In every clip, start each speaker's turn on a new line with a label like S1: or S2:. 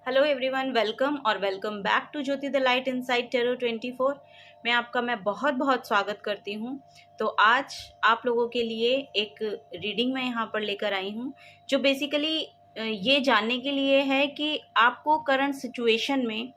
S1: Hello everyone, welcome और welcome back to Jyoti the light inside tarot 24। मैं बहुत बहुत स्वागत करती हूँ। तो आज आप लोगों के लिए एक रीडिंग मैं यहाँ पर लेकर आई हूँ, जो बेसिकली ये जानने के लिए है कि आपको करंट सिचुएशन में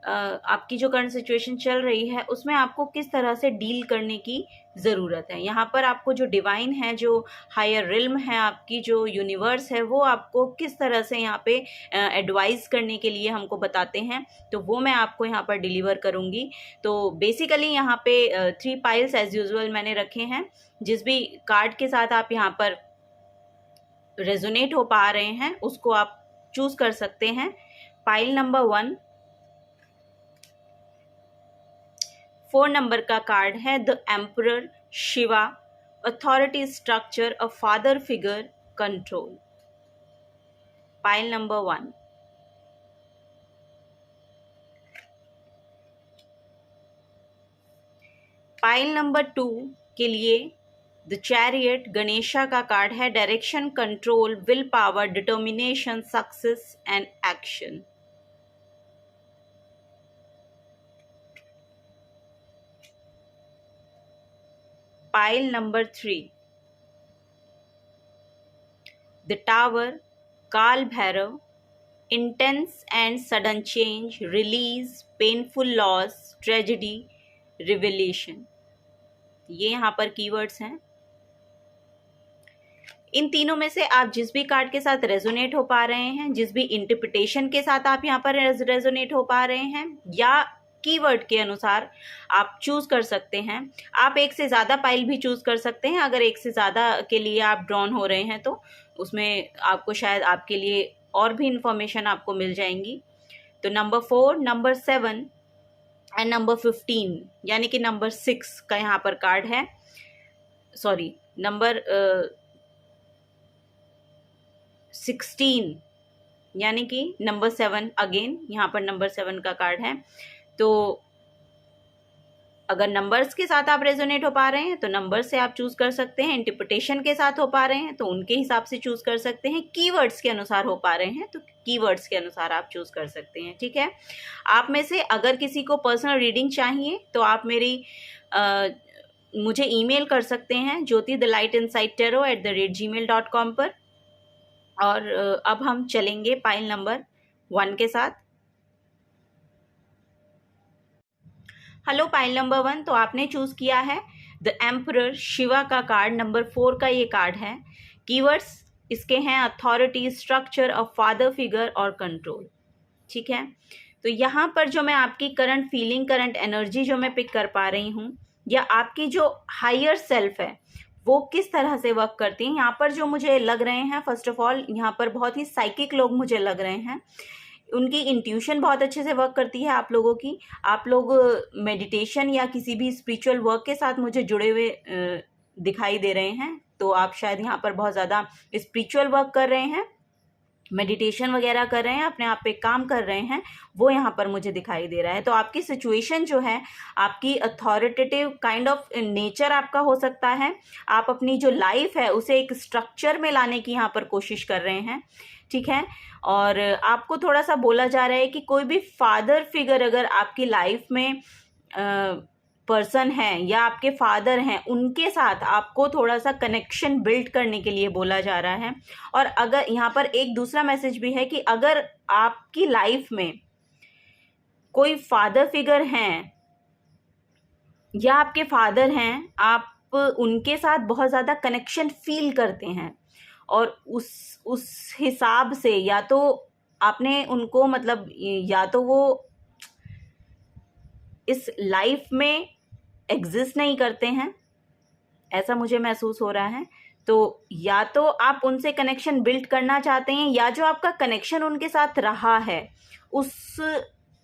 S1: आपकी जो करंट सिचुएशन चल रही है उसमें आपको किस तरह से डील करने की ज़रूरत है। यहाँ पर आपको जो डिवाइन है, जो हायर रिल्म है, आपकी जो यूनिवर्स है, वो आपको किस तरह से यहाँ पे एडवाइस करने के लिए हमको बताते हैं, तो वो मैं आपको यहाँ पर डिलीवर करूँगी। तो बेसिकली यहाँ पे 3 पाइल्स एज यूजुअल मैंने रखे हैं। जिस भी कार्ड के साथ आप यहाँ पर रेजोनेट हो पा रहे हैं उसको आप चूज कर सकते हैं। पाइल नंबर 1 4 नंबर का कार्ड है, the emperor, Shiva, authority structure, a father figure, control. Pile number 1। Pile number 2 के लिए द चैरियट, गणेशा का कार्ड है, direction, control, will power, determination, success and action. Pile number 3 the tower, Kaal Bhairav, intense and sudden change, release, painful loss, tragedy, revelation. ये यहाँ पर keywords हैं। इन तीनों में से आप जिस भी कार्ड के साथ रेजोनेट हो पा रहे हैं, जिस भी इंटरप्रिटेशन के साथ आप यहाँ पर रेजोनेट हो पा रहे हैं, या कीवर्ड के अनुसार आप चूज कर सकते हैं। आप एक से ज़्यादा पाइल भी चूज कर सकते हैं। अगर एक से ज़्यादा के लिए आप ड्रॉन हो रहे हैं तो उसमें आपको शायद आपके लिए और भी इंफॉर्मेशन आपको मिल जाएंगी। तो नंबर 4, नंबर 7 एंड नंबर 15 यानी कि नंबर 6 का यहाँ पर कार्ड है। सॉरी, नंबर 16 यानी कि नंबर 7 अगेन यहाँ पर नंबर 7 का कार्ड है। तो अगर नंबर्स के साथ आप रेजोनेट हो पा रहे हैं तो नंबर से आप चूज कर सकते हैं। इंटरप्रिटेशन के साथ हो पा रहे हैं तो उनके हिसाब से चूज कर सकते हैं। कीवर्ड्स के अनुसार हो पा रहे हैं तो कीवर्ड्स के अनुसार आप चूज कर सकते हैं। ठीक है। आप में से अगर किसी को पर्सनल रीडिंग चाहिए तो आप मुझे ईमेल कर सकते हैं jyotidelightinsidetaro@gmail.com पर। और अब हम चलेंगे पाइल नंबर 1 के साथ। हेलो पाइल नंबर 1, तो आपने चूज किया है द एम्परर, शिवा का कार्ड, नंबर 4 का ये कार्ड है। कीवर्ड्स इसके हैं authority, structure, a father figure और कंट्रोल। ठीक है। तो यहाँ पर जो मैं आपकी करंट फीलिंग, करंट एनर्जी जो मैं पिक कर पा रही हूँ, या आपकी जो हायर सेल्फ है वो किस तरह से वर्क करती है, यहाँ पर जो मुझे लग रहे हैं, फर्स्ट ऑफ ऑल यहाँ पर बहुत ही साइकिक लोग मुझे लग रहे हैं। उनकी इंट्यूशन बहुत अच्छे से वर्क करती है आप लोगों की। आप लोग मेडिटेशन या किसी भी स्पिरिचुअल वर्क के साथ मुझे जुड़े हुए दिखाई दे रहे हैं। तो आप शायद यहाँ पर बहुत ज़्यादा स्पिरिचुअल वर्क कर रहे हैं, मेडिटेशन वगैरह कर रहे हैं, अपने आप पे काम कर रहे हैं, वो यहाँ पर मुझे दिखाई दे रहा है। तो आपकी सिचुएशन जो है, आपकी अथॉरिटेटिव काइंड ऑफ नेचर आपका हो सकता है। आप अपनी जो लाइफ है उसे एक स्ट्रक्चर में लाने की यहाँ पर कोशिश कर रहे हैं। ठीक है। और आपको थोड़ा सा बोला जा रहा है कि कोई भी फादर फिगर अगर आपकी लाइफ में पर्सन है या आपके फादर हैं, उनके साथ आपको थोड़ा सा कनेक्शन बिल्ड करने के लिए बोला जा रहा है। और अगर यहाँ पर एक दूसरा मैसेज भी है कि अगर आपकी लाइफ में कोई फादर फिगर हैं या आपके फादर हैं, आप उनके साथ बहुत ज़्यादा कनेक्शन फील करते हैं और उस हिसाब से या तो आपने उनको मतलब या तो वो इस लाइफ में एग्जिस्ट नहीं करते हैं, ऐसा मुझे महसूस हो रहा है। तो या तो आप उनसे कनेक्शन बिल्ड करना चाहते हैं, या जो आपका कनेक्शन उनके साथ रहा है उस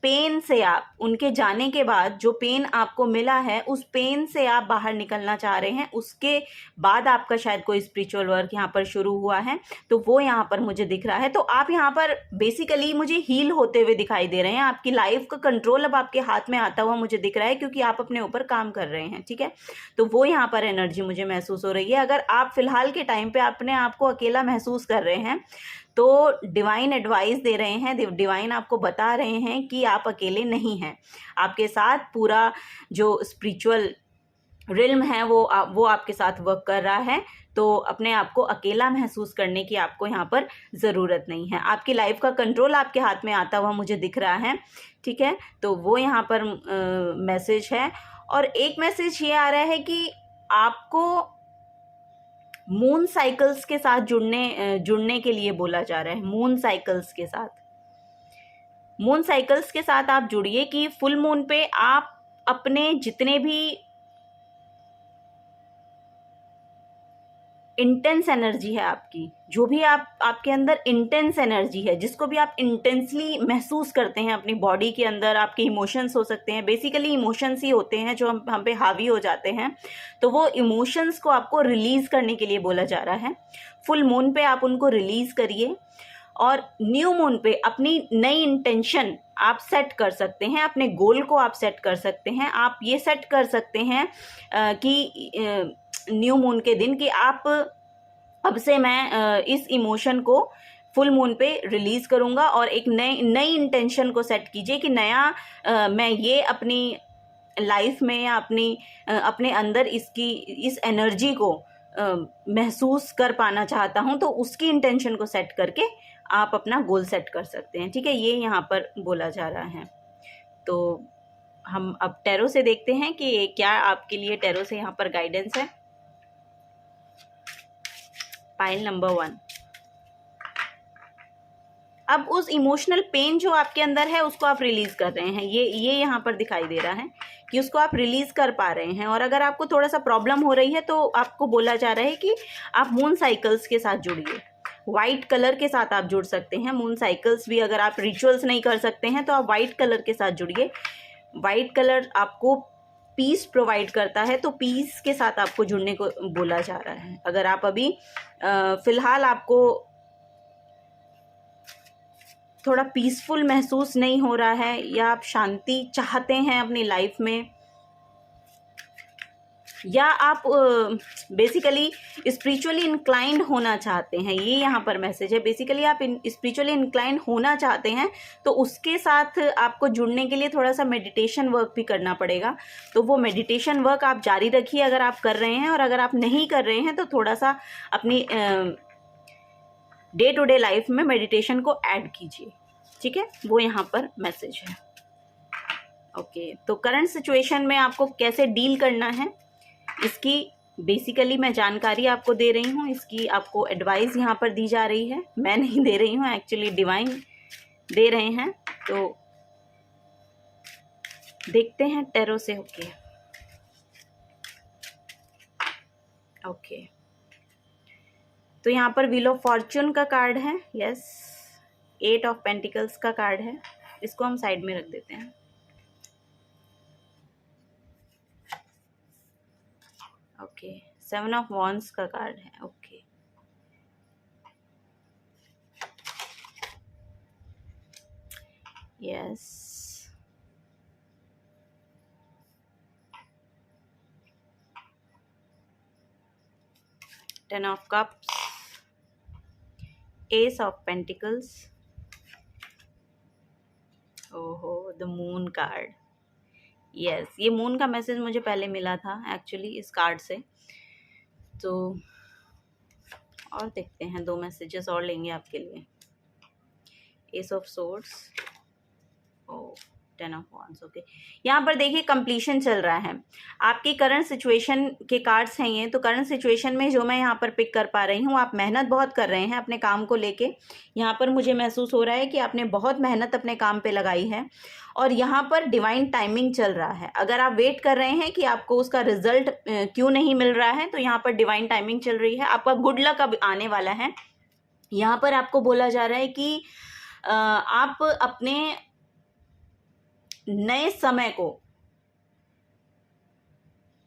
S1: पेन से, आप उनके जाने के बाद जो पेन आपको मिला है उस पेन से आप बाहर निकलना चाह रहे हैं। उसके बाद आपका शायद कोई स्पिरिचुअल वर्क यहाँ पर शुरू हुआ है, तो वो यहाँ पर मुझे दिख रहा है। तो आप यहाँ पर बेसिकली मुझे हील होते हुए दिखाई दे रहे हैं। आपकी लाइफ का कंट्रोल अब आपके हाथ में आता हुआ मुझे दिख रहा है, क्योंकि आप अपने ऊपर काम कर रहे हैं। ठीक है। तो वो यहाँ पर एनर्जी मुझे महसूस हो रही है। अगर आप फिलहाल के टाइम पे अपने आप को अकेला महसूस कर रहे हैं तो डिवाइन एडवाइस दे रहे हैं, डिवाइन आपको बता रहे हैं कि आप अकेले नहीं हैं, आपके साथ पूरा जो स्पिरिचुअल रिल्म है वो आपके साथ वर्क कर रहा है। तो अपने आप को अकेला महसूस करने की आपको यहाँ पर ज़रूरत नहीं है। आपकी लाइफ का कंट्रोल आपके हाथ में आता हुआ मुझे दिख रहा है, ठीक है। तो वो यहाँ पर मैसेज है। और एक मैसेज ये आ रहा है कि आपको मून साइकिल्स के साथ जुड़ने के लिए बोला जा रहा है। मून साइकिल्स के साथ आप जुड़िए कि फुल मून पे आप अपने जितने भी इंटेंस एनर्जी है आपकी, जो भी आपके अंदर इंटेंस एनर्जी है, जिसको भी आप इंटेंसली महसूस करते हैं अपनी बॉडी के अंदर, आपके इमोशंस हो सकते हैं, बेसिकली इमोशंस ही होते हैं जो हम पे हावी हो जाते हैं। तो वो इमोशंस को आपको रिलीज करने के लिए बोला जा रहा है। फुल मून पे आप उनको रिलीज करिए और न्यू मून पे अपनी नई इंटेंशन आप सेट कर सकते हैं, अपने गोल को आप सेट कर सकते हैं। आप ये सेट कर सकते हैं कि न्यू मून के दिन कि आप अब से मैं इस इमोशन को फुल मून पे रिलीज करूंगा और एक नई इंटेंशन को सेट कीजिए कि नया मैं ये अपनी लाइफ में या अपने अंदर इस एनर्जी को महसूस कर पाना चाहता हूं। तो उसकी इंटेंशन को सेट करके आप अपना गोल सेट कर सकते हैं, ठीक है। ये यहाँ पर बोला जा रहा है। तो हम अब टैरो से देखते हैं कि क्या आपके लिए टैरो से यहाँ पर गाइडेंस है। Pile number 1। अब उस इमोशनल पेन जो आपके अंदर है उसको आप रिलीज कर रहे हैं। ये यहाँ पर दिखाई दे रहा है कि उसको आप रिलीज कर पा रहे हैं। और अगर आपको थोड़ा सा प्रॉब्लम हो रही है तो आपको बोला जा रहा है कि आप मून साइकिल्स के साथ जुड़िए। वाइट कलर के साथ आप जुड़ सकते हैं। मून साइकिल्स भी अगर आप रिचुअल्स नहीं कर सकते हैं तो आप वाइट कलर के साथ जुड़िए। वाइट कलर आपको पीस प्रोवाइड करता है, तो पीस के साथ आपको जुड़ने को बोला जा रहा है। अगर आप अभी फिलहाल आपको थोड़ा पीसफुल महसूस नहीं हो रहा है या आप शांति चाहते हैं अपनी लाइफ में, या आप बेसिकली स्पिरिचुअली इंक्लाइंड होना चाहते हैं, ये यहाँ पर मैसेज है। बेसिकली आप स्पिरिचुअली इंक्लाइंड होना चाहते हैं तो उसके साथ आपको जुड़ने के लिए थोड़ा सा मेडिटेशन वर्क भी करना पड़ेगा। तो वो मेडिटेशन वर्क आप जारी रखिए अगर आप कर रहे हैं, और अगर आप नहीं कर रहे हैं तो थोड़ा सा अपनी डे टू डे लाइफ में मेडिटेशन को ऐड कीजिए, ठीक है। वो यहाँ पर मैसेज है। ओके, तो करंट सिचुएशन में आपको कैसे डील करना है इसकी बेसिकली मैं जानकारी आपको दे रही हूँ। इसकी आपको एडवाइस यहाँ पर दी जा रही है, मैं नहीं दे रही हूँ, एक्चुअली डिवाइन दे रहे हैं। तो देखते हैं टैरो से। ओके, तो यहाँ पर व्हील ऑफ फॉर्च्यून का कार्ड है, यस। 8 ऑफ पेंटिकल्स का कार्ड है, इसको हम साइड में रख देते हैं। ओके, 7 ऑफ वॉन्ड्स का कार्ड है, okay. Yes, 10 of cups, S of pentacles, ओहो, द मून कार्ड। यस, ये मून का मैसेज मुझे पहले मिला था एक्चुअली इस कार्ड से। तो और देखते हैं, 2 मैसेजेस और लेंगे आपके लिए। Ace of swords, oh 10 of wands, okay. यहाँ पर देखिए कंप्लीशन चल रहा है। आपकी करंट सिचुएशन के कार्ड्स हैं ये। तो करंट सिचुएशन में जो मैं यहाँ पर पिक कर पा रही हूँ, आप मेहनत बहुत कर रहे हैं अपने काम को लेके। यहाँ पर मुझे महसूस हो रहा है कि आपने बहुत मेहनत अपने काम पे लगाई है और यहाँ पर डिवाइन टाइमिंग चल रहा है। अगर आप वेट कर रहे हैं कि आपको उसका रिजल्ट क्यों नहीं मिल रहा है, तो यहाँ पर डिवाइन टाइमिंग चल रही है। आपका गुड लक अब आने वाला है। यहाँ पर आपको बोला जा रहा है कि आप अपने नए समय को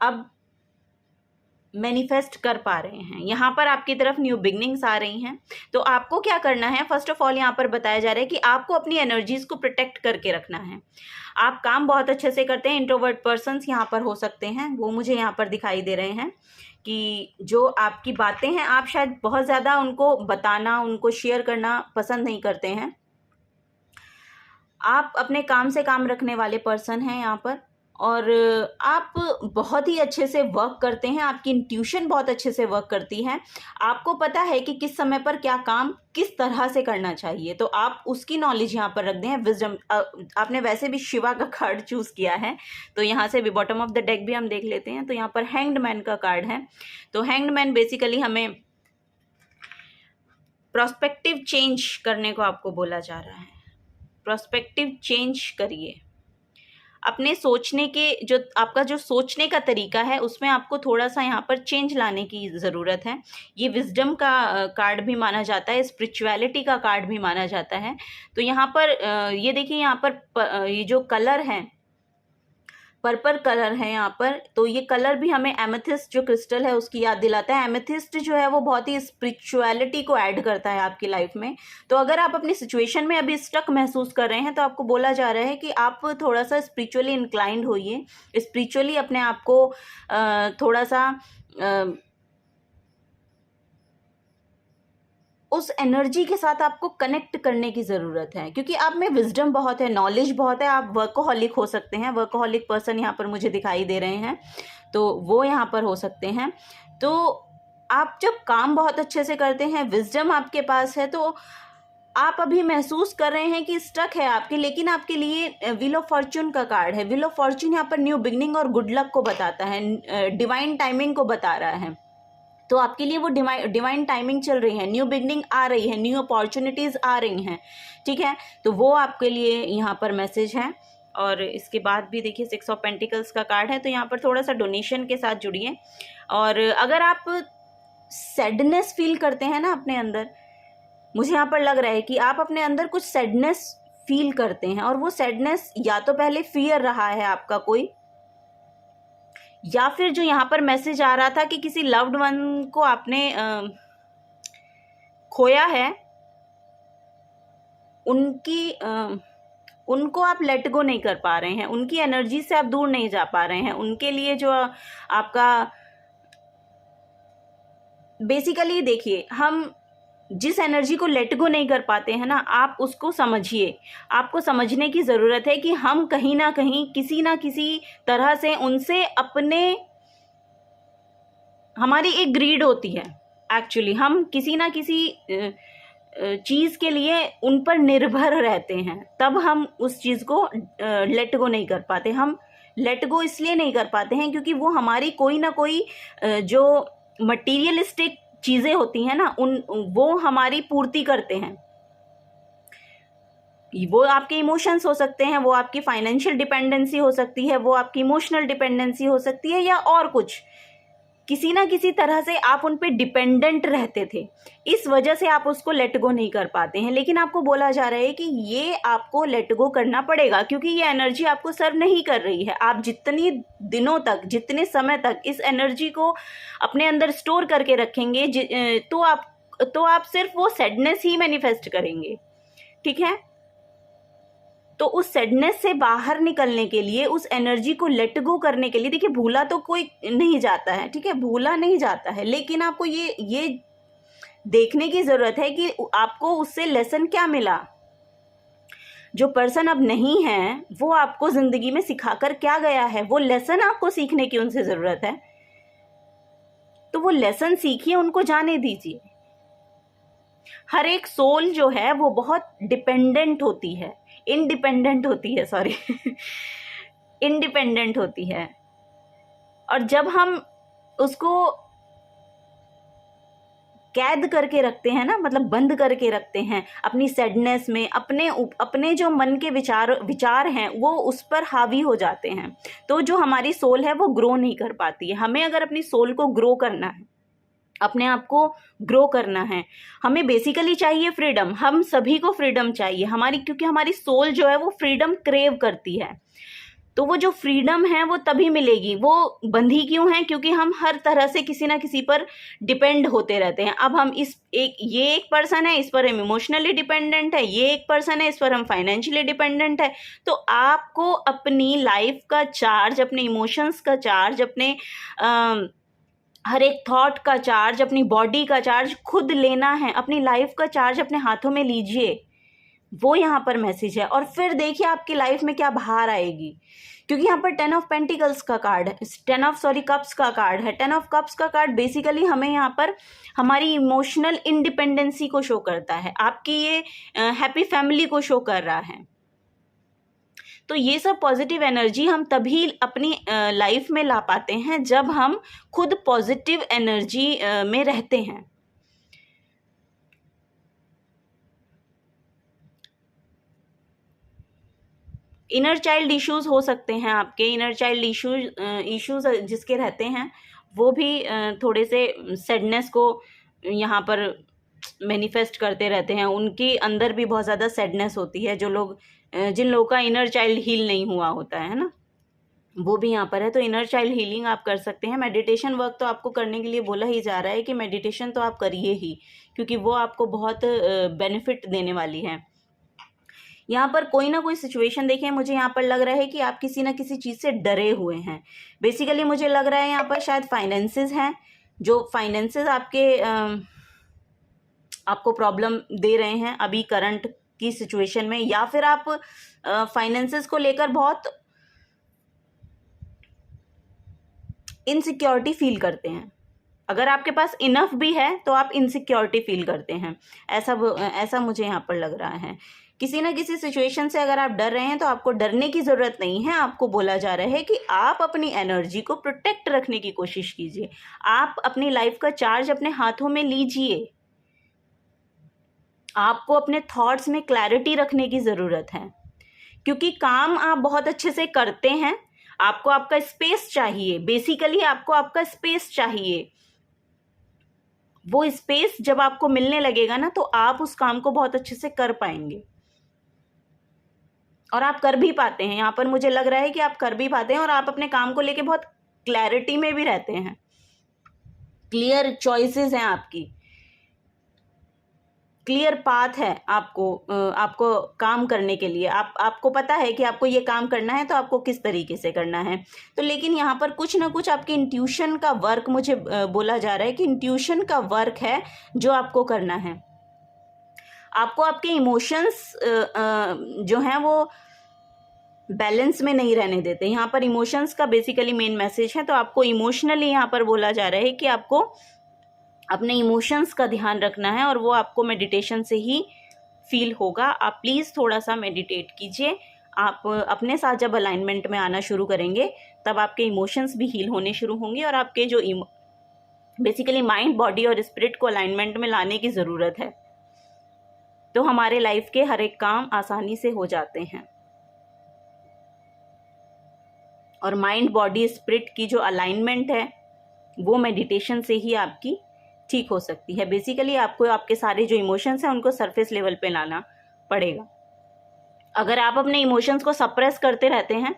S1: अब मैनिफेस्ट कर पा रहे हैं। यहाँ पर आपकी तरफ न्यू बिगनिंग्स आ रही हैं। तो आपको क्या करना है, फर्स्ट ऑफ ऑल यहाँ पर बताया जा रहा है कि आपको अपनी एनर्जीज को प्रोटेक्ट करके रखना है। आप काम बहुत अच्छे से करते हैं, इंट्रोवर्ट पर्सन्स यहाँ पर हो सकते हैं, वो मुझे यहाँ पर दिखाई दे रहे हैं कि जो आपकी बातें हैं आप शायद बहुत ज़्यादा उनको बताना, उनको शेयर करना पसंद नहीं करते हैं। आप अपने काम से काम रखने वाले पर्सन हैं यहाँ पर, और आप बहुत ही अच्छे से वर्क करते हैं, आपकी इंट्यूशन बहुत अच्छे से वर्क करती है। आपको पता है कि किस समय पर क्या काम किस तरह से करना चाहिए, तो आप उसकी नॉलेज यहाँ पर रख दें। विजडम, आपने वैसे भी शिवा का कार्ड चूज़ किया है, तो यहाँ से भी बॉटम ऑफ द डेक भी हम देख लेते हैं। तो यहाँ पर हैंग्ड मैन का कार्ड है। तो हैंग्ड मैन बेसिकली हमें प्रोस्पेक्टिव चेंज करने को आपको बोला जा रहा है। प्रोस्पेक्टिव चेंज करिए, अपने सोचने के जो आपका जो सोचने का तरीका है उसमें आपको थोड़ा सा यहाँ पर चेंज लाने की ज़रूरत है। ये विजडम का कार्ड भी माना जाता है, स्पिरिचुअलिटी का कार्ड भी माना जाता है। तो यहाँ पर ये देखिए, यहाँ पर ये जो कलर है पर्पल कलर है यहाँ पर, तो ये कलर भी हमें एमेथिस्ट जो क्रिस्टल है उसकी याद दिलाता है। एमेथिस्ट जो है वो बहुत ही स्पिरिचुअलिटी को ऐड करता है आपकी लाइफ में। तो अगर आप अपनी सिचुएशन में अभी स्टक महसूस कर रहे हैं तो आपको बोला जा रहा है कि आप थोड़ा सा स्पिरिचुअली इंक्लाइंड होइए, स्पिरिचुअली अपने आप को थोड़ा सा उस एनर्जी के साथ आपको कनेक्ट करने की ज़रूरत है, क्योंकि आप में विजडम बहुत है, नॉलेज बहुत है। आप वर्कोहॉलिक हो सकते हैं, वर्कोहॉलिक पर्सन यहाँ पर मुझे दिखाई दे रहे हैं, तो वो यहाँ पर हो सकते हैं। तो आप जब काम बहुत अच्छे से करते हैं, विजडम आपके पास है, तो आप अभी महसूस कर रहे हैं कि स्टक है आपके, लेकिन आपके लिए व्हील ऑफ फॉर्च्यून का कार्ड है। व्हील ऑफ फॉर्च्यून यहाँ पर न्यू बिगनिंग और गुड लक को बताता है, डिवाइन टाइमिंग को बता रहा है। तो आपके लिए वो डिवाइन टाइमिंग चल रही है, न्यू बिगनिंग आ रही है, न्यू अपॉर्चुनिटीज़ आ रही हैं, ठीक है। तो वो आपके लिए यहाँ पर मैसेज है। और इसके बाद भी देखिए 6 ऑफ पेंटिकल्स का कार्ड है। तो यहाँ पर थोड़ा सा डोनेशन के साथ जुड़िए। और अगर आप सैडनेस फील करते हैं ना अपने अंदर, मुझे यहाँ पर लग रहा है कि आप अपने अंदर कुछ सैडनेस फील करते हैं, और वो सैडनेस या तो पहले फियर रहा है आपका कोई, या फिर जो यहाँ पर मैसेज आ रहा था कि किसी लव्ड वन को आपने खोया है, उनको आप लेट गो नहीं कर पा रहे हैं, उनकी एनर्जी से आप दूर नहीं जा पा रहे हैं। उनके लिए जो आपका बेसिकली देखिए, हम जिस एनर्जी को लेट गो नहीं कर पाते हैं ना, आप उसको समझिए। आपको समझने की ज़रूरत है कि हम कहीं ना कहीं किसी ना किसी तरह से उनसे हमारी एक ग्रीड होती है एक्चुअली, हम किसी ना किसी चीज़ के लिए उन पर निर्भर रहते हैं, तब हम उस चीज़ को लेट गो नहीं कर पाते। हम लेट गो इसलिए नहीं कर पाते हैं क्योंकि वो हमारी कोई ना कोई जो मटीरियलिस्टिक चीज़ें होती हैं ना, वो हमारी पूर्ति करते हैं। वो आपके इमोशंस हो सकते हैं, वो आपकी फाइनेंशियल डिपेंडेंसी हो सकती है, वो आपकी इमोशनल डिपेंडेंसी हो सकती है, या और कुछ, किसी ना किसी तरह से आप उन पे डिपेंडेंट रहते थे, इस वजह से आप उसको लेट गो नहीं कर पाते हैं। लेकिन आपको बोला जा रहा है कि ये आपको लेट गो करना पड़ेगा, क्योंकि ये एनर्जी आपको सर्व नहीं कर रही है। आप जितनी दिनों तक, जितने समय तक इस एनर्जी को अपने अंदर स्टोर करके रखेंगे, तो आप सिर्फ वो सैडनेस ही मैनिफेस्ट करेंगे, ठीक है। तो उस सैडनेस से बाहर निकलने के लिए, उस एनर्जी को लेट गो करने के लिए, देखिए भूला तो कोई नहीं जाता है, ठीक है, भूला नहीं जाता है, लेकिन आपको ये देखने की ज़रूरत है कि आपको उससे लेसन क्या मिला। जो पर्सन अब नहीं है वो आपको ज़िंदगी में सिखाकर क्या गया है, वो लेसन आपको सीखने की उनसे ज़रूरत है। तो वो लेसन सीखिए, उनको जाने दीजिए। हर एक सोल जो है वो बहुत इंडिपेंडेंट होती है, और जब हम उसको कैद करके रखते हैं ना, मतलब बंद करके रखते हैं अपनी सैडनेस में, अपने जो मन के विचार हैं वो उस पर हावी हो जाते हैं, तो जो हमारी सोल है वो ग्रो नहीं कर पाती है। हमें अगर अपनी सोल को ग्रो करना है, अपने आप को ग्रो करना है, हमें बेसिकली चाहिए फ्रीडम। हम सभी को फ्रीडम चाहिए क्योंकि हमारी सोल जो है वो फ्रीडम क्रेव करती है। तो वो जो फ्रीडम है वो तभी मिलेगी। वो बंधी क्यों है? क्योंकि हम हर तरह से किसी ना किसी पर डिपेंड होते रहते हैं। अब हम ये एक पर्सन है, इस पर हम इमोशनली डिपेंडेंट है, ये एक पर्सन है, इस पर हम फाइनेंशियली डिपेंडेंट है। तो आपको अपनी लाइफ का चार्ज, अपने इमोशंस का चार्ज, अपने हर एक थॉट का चार्ज, अपनी बॉडी का चार्ज खुद लेना है, अपनी लाइफ का चार्ज अपने हाथों में लीजिए, वो यहाँ पर मैसेज है। और फिर देखिए आपकी लाइफ में क्या बाहर आएगी, क्योंकि यहाँ पर 10 ऑफ पेंटिकल्स का कार्ड है, 10 ऑफ कप्स का कार्ड है। 10 ऑफ कप्स का कार्ड बेसिकली हमें यहाँ पर हमारी इमोशनल इंडिपेंडेंसी को शो करता है, आपकी ये हैप्पी फैमिली को शो कर रहा है। तो ये सब पॉजिटिव एनर्जी हम तभी अपनी लाइफ में ला पाते हैं जब हम खुद पॉजिटिव एनर्जी में रहते हैं। इनर चाइल्ड इश्यूज हो सकते हैं आपके, इनर चाइल्ड इश्यूज जिसके रहते हैं वो भी थोड़े से सैडनेस को यहाँ पर मैनिफेस्ट करते रहते हैं, उनके अंदर भी बहुत ज़्यादा सैडनेस होती है। जिन लोगों का इनर चाइल्ड हील नहीं हुआ होता है ना, वो भी यहाँ पर है। तो इनर चाइल्ड हीलिंग आप कर सकते हैं। मेडिटेशन वर्क तो आपको करने के लिए बोला ही जा रहा है कि मेडिटेशन तो आप करिए ही, क्योंकि वो आपको बहुत बेनिफिट देने वाली है। यहाँ पर कोई ना कोई सिचुएशन देखिए, मुझे यहाँ पर लग रहा है कि आप किसी ना किसी चीज़ से डरे हुए हैं। बेसिकली मुझे लग रहा है यहाँ पर शायद फाइनेंसेस हैं, जो फाइनेंसेस आपको प्रॉब्लम दे रहे हैं अभी करंट की सिचुएशन में, या फिर आप फाइनेंसेस को लेकर बहुत इनसिक्योरिटी फील करते हैं। अगर आपके पास इनफ भी है तो आप इनसिक्योरिटी फील करते हैं, ऐसा मुझे यहाँ पर लग रहा है। किसी ना किसी सिचुएशन से अगर आप डर रहे हैं तो आपको डरने की ज़रूरत नहीं है। आपको बोला जा रहा है कि आप अपनी एनर्जी को प्रोटेक्ट रखने की कोशिश कीजिए, आप अपनी लाइफ का चार्ज अपने हाथों में लीजिए। आपको अपने थॉट्स में क्लैरिटी रखने की ज़रूरत है, क्योंकि काम आप बहुत अच्छे से करते हैं, आपको आपका स्पेस चाहिए। बेसिकली आपको आपका स्पेस चाहिए। वो स्पेस जब आपको मिलने लगेगा ना, तो आप उस काम को बहुत अच्छे से कर पाएंगे, और आप कर भी पाते हैं। यहाँ पर मुझे लग रहा है कि आप कर भी पाते हैं, और आप अपने काम को लेके बहुत क्लैरिटी में भी रहते हैं। क्लियर चॉइसेस हैं आपकी, क्लियर पाथ है आपको काम करने के लिए। आपको पता है कि आपको ये काम करना है तो आपको किस तरीके से करना है। तो लेकिन यहाँ पर कुछ ना कुछ आपके इंट्यूशन का वर्क मुझे बोला जा रहा है कि इंट्यूशन का वर्क है जो आपको करना है। आपको आपके इमोशंस जो हैं वो बैलेंस में नहीं रहने देते। यहाँ पर इमोशंस का बेसिकली मेन मैसेज है। तो आपको इमोशनली यहाँ पर बोला जा रहा है कि आपको अपने इमोशंस का ध्यान रखना है, और वो आपको मेडिटेशन से ही फील होगा। आप प्लीज़ थोड़ा सा मेडिटेट कीजिए। आप अपने साथ जब अलाइनमेंट में आना शुरू करेंगे तब आपके इमोशंस भी हील होने शुरू होंगे, और आपके जो बेसिकली माइंड, बॉडी और स्पिरिट को अलाइनमेंट में लाने की ज़रूरत है। तो हमारे लाइफ के हर एक काम आसानी से हो जाते हैं, और माइंड, बॉडी, स्पिरिट की जो अलाइनमेंट है वो मेडिटेशन से ही आपकी ठीक हो सकती है। बेसिकली आपको आपके सारे जो इमोशंस हैं उनको सरफेस लेवल पे लाना पड़ेगा। अगर आप अपने इमोशंस को सप्रेस करते रहते हैं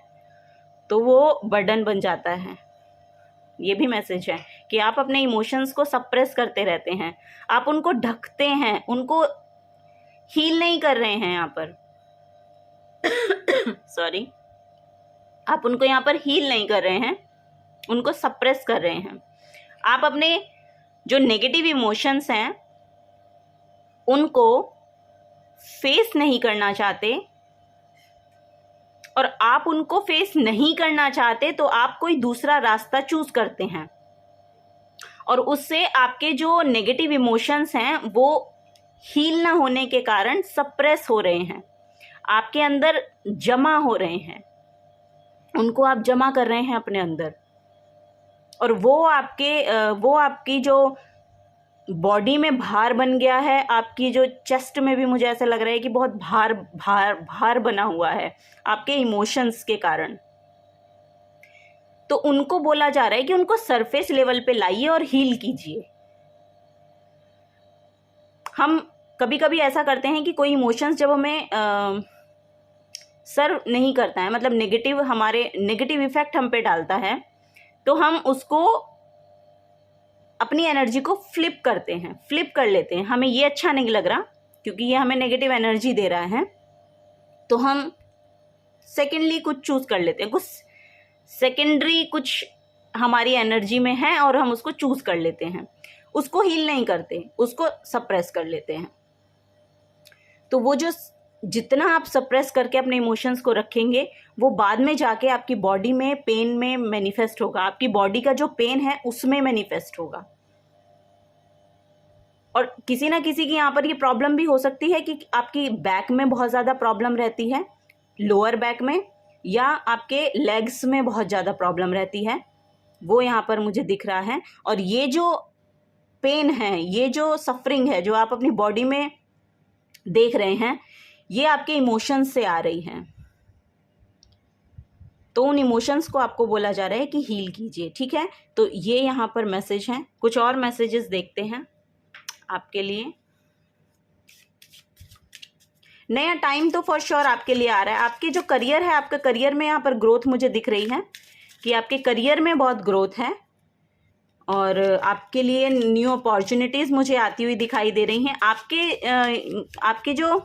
S1: तो वो बर्डन बन जाता है। ये भी मैसेज है कि आप अपने इमोशंस को सप्रेस करते रहते हैं, आप उनको ढकते हैं, उनको हील नहीं कर रहे हैं यहाँ पर सॉरी, आप उनको यहाँ पर हील नहीं कर रहे हैं, उनको सप्रेस कर रहे हैं। आप अपने जो नेगेटिव इमोशंस हैं उनको फेस नहीं करना चाहते, और आप उनको फेस नहीं करना चाहते तो आप कोई दूसरा रास्ता चूज करते हैं, और उससे आपके जो नेगेटिव इमोशंस हैं वो हील ना होने के कारण सप्रेस हो रहे हैं, आपके अंदर जमा हो रहे हैं, उनको आप जमा कर रहे हैं अपने अंदर, और वो आपकी जो बॉडी में भार बन गया है, आपकी जो चेस्ट में भी मुझे ऐसा लग रहा है कि बहुत भार भार भार बना हुआ है आपके इमोशंस के कारण। तो उनको बोला जा रहा है कि उनको सरफेस लेवल पे लाइए और हील कीजिए। हम कभी कभी ऐसा करते हैं कि कोई इमोशंस जब हमें सर्व नहीं करता है, मतलब नेगेटिव इफेक्ट हम पे डालता है, तो हम उसको अपनी एनर्जी को फ्लिप करते हैं, फ्लिप कर लेते हैं। हमें ये अच्छा नहीं लग रहा क्योंकि ये हमें नेगेटिव एनर्जी दे रहा है, तो हम सेकेंडली कुछ चूज कर लेते हैं, कुछ सेकेंडरी कुछ हमारी एनर्जी में है और हम उसको चूज कर लेते हैं, उसको हील नहीं करते, उसको सप्रेस कर लेते हैं। तो वो जो जितना आप सप्रेस करके अपने इमोशंस को रखेंगे वो बाद में जाके आपकी बॉडी में पेन में मैनिफेस्ट होगा, आपकी बॉडी का जो पेन है उसमें मैनिफेस्ट होगा। और किसी ना किसी की यहाँ पर ये प्रॉब्लम भी हो सकती है कि आपकी बैक में बहुत ज़्यादा प्रॉब्लम रहती है, लोअर बैक में, या आपके लेग्स में बहुत ज़्यादा प्रॉब्लम रहती है, वो यहाँ पर मुझे दिख रहा है। और ये जो पेन है, ये जो सफरिंग है जो आप अपनी बॉडी में देख रहे हैं, ये आपके इमोशंस से आ रही है। तो उन इमोशंस को आपको बोला जा रहा है कि हील कीजिए, ठीक है। तो ये यहाँ पर मैसेज हैं। कुछ और मैसेजेस देखते हैं आपके लिए। नया टाइम तो फॉर श्योर आपके लिए आ रहा है। आपके जो करियर है, आपका करियर में यहाँ पर ग्रोथ मुझे दिख रही है कि आपके करियर में बहुत ग्रोथ है और आपके लिए न्यू अपॉर्चुनिटीज़ मुझे आती हुई दिखाई दे रही हैं। आपके जो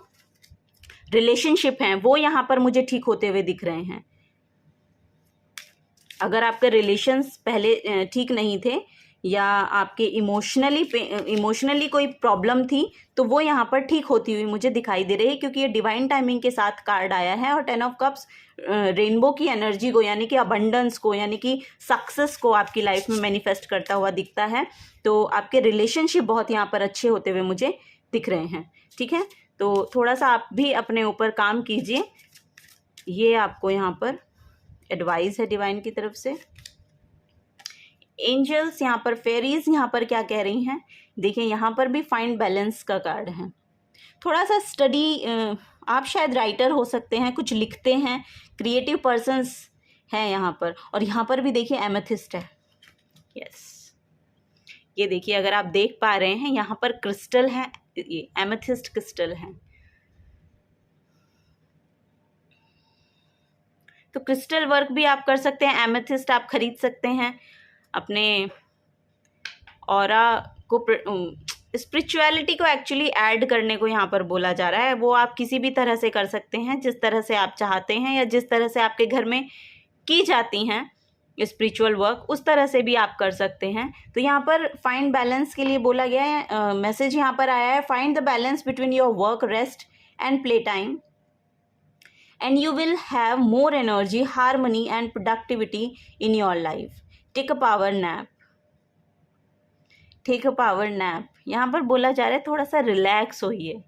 S1: रिलेशनशिप हैं वो यहाँ पर मुझे ठीक होते हुए दिख रहे हैं। अगर आपके रिलेशंस पहले ठीक नहीं थे या आपके इमोशनली कोई प्रॉब्लम थी तो वो यहाँ पर ठीक होती हुई मुझे दिखाई दे रही है, क्योंकि ये डिवाइन टाइमिंग के साथ कार्ड आया है। और 10 ऑफ कप्स रेनबो की एनर्जी को, यानी कि अबंडेंस को, यानी कि सक्सेस को आपकी लाइफ में मैनिफेस्ट करता हुआ दिखता है। तो आपके रिलेशनशिप बहुत यहाँ पर अच्छे होते हुए मुझे दिख रहे हैं, ठीक है। तो थोड़ा सा आप भी अपने ऊपर काम कीजिए, ये आपको यहाँ पर एडवाइस है डिवाइन की तरफ से। एंजल्स यहाँ पर, फेरीज यहाँ पर क्या कह रही हैं, देखिए यहाँ पर भी फाइंड बैलेंस का कार्ड है। थोड़ा सा स्टडी, आप शायद राइटर हो सकते हैं, कुछ लिखते हैं, क्रिएटिव पर्सन्स हैं यहाँ पर। और यहाँ पर भी देखिए एमेथिस्ट है, यस। ये देखिए, अगर आप देख पा रहे हैं यहाँ पर क्रिस्टल है, ये एमेथिस्ट क्रिस्टल है। तो क्रिस्टल वर्क भी आप कर सकते हैं, एमेथिस्ट आप खरीद सकते हैं अपने ऑरा को, स्पिरिचुअलिटी को एक्चुअली ऐड करने को यहाँ पर बोला जा रहा है। वो आप किसी भी तरह से कर सकते हैं, जिस तरह से आप चाहते हैं या जिस तरह से आपके घर में की जाती हैं स्पिरिचुअल वर्क, उस तरह से भी आप कर सकते हैं। तो यहाँ पर फाइंड बैलेंस के लिए बोला गया है, मैसेज यहाँ पर आया है, find the balance between your work, rest and play time and you will have more energy, harmony and productivity in your life. Take a power nap. Take a power nap. यहाँ पर बोला जा रहा है थोड़ा सा रिलैक्स होइए,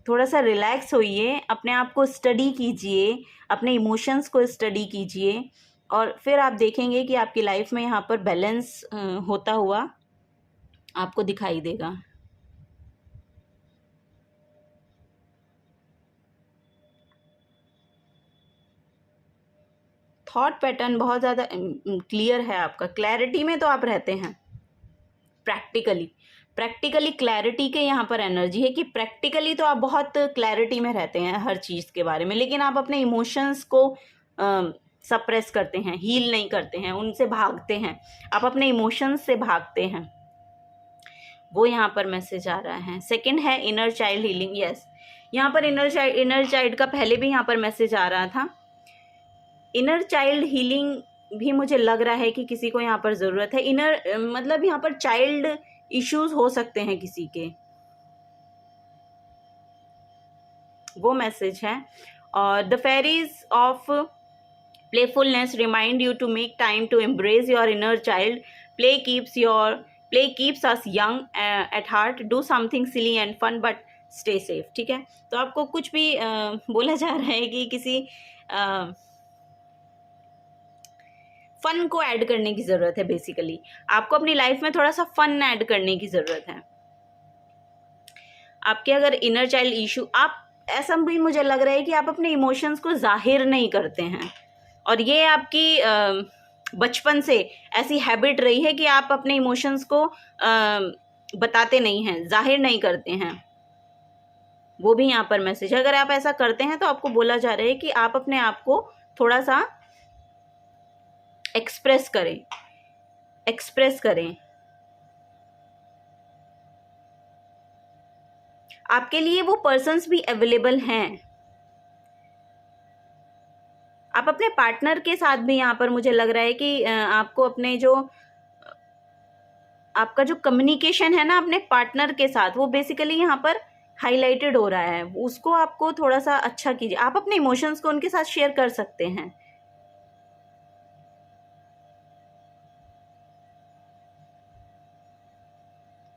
S1: थोड़ा सा रिलैक्स होइए, अपने आप को स्टडी कीजिए, अपने इमोशंस को स्टडी कीजिए, और फिर आप देखेंगे कि आपकी लाइफ में यहाँ पर बैलेंस होता हुआ आपको दिखाई देगा। थॉट पैटर्न बहुत ज़्यादा क्लियर है आपका, क्लैरिटी में तो आप रहते हैं। प्रैक्टिकली क्लैरिटी के यहाँ पर एनर्जी है कि प्रैक्टिकली तो आप बहुत क्लैरिटी में रहते हैं हर चीज़ के बारे में, लेकिन आप अपने इमोशंस को सप्रेस करते हैं, हील नहीं करते हैं, उनसे भागते हैं, आप अपने इमोशंस से भागते हैं। वो यहाँ पर मैसेज आ रहा है। सेकंड है इनर चाइल्ड हीलिंग, यस। यहाँ पर इनर चाइल्ड का पहले भी यहाँ पर मैसेज आ रहा था। इनर चाइल्ड हीलिंग भी मुझे लग रहा है कि किसी को यहाँ पर ज़रूरत है। इनर मतलब यहाँ पर चाइल्ड इश्यूज हो सकते हैं किसी के, वो मैसेज है। और the fairies of playfulness remind you to make time to embrace your inner child. Play keeps us young at heart. Do something silly and fun but stay safe, ठीक है। तो आपको कुछ भी बोला जा रहा है कि किसी फन को ऐड करने की ज़रूरत है। बेसिकली आपको अपनी लाइफ में थोड़ा सा फन ऐड करने की ज़रूरत है। आपके अगर इनर चाइल्ड इशू, आप ऐसा भी मुझे लग रहा है कि आप अपने इमोशंस को जाहिर नहीं करते हैं, और ये आपकी बचपन से ऐसी हैबिट रही है कि आप अपने इमोशंस को बताते नहीं हैं, जाहिर नहीं करते हैं। वो भी यहाँ पर मैसेज है। अगर आप ऐसा करते हैं तो आपको बोला जा रहा है कि आप अपने आप को थोड़ा सा एक्सप्रेस करें। आपके लिए वो पर्सन्स भी अवेलेबल हैं, आप अपने पार्टनर के साथ भी यहाँ पर मुझे लग रहा है कि आपको अपने जो आपका जो कम्युनिकेशन है ना अपने पार्टनर के साथ, वो बेसिकली यहाँ पर हाईलाइटेड हो रहा है। उसको आपको थोड़ा सा अच्छा कीजिए। आप अपने इमोशंस को उनके साथ शेयर कर सकते हैं।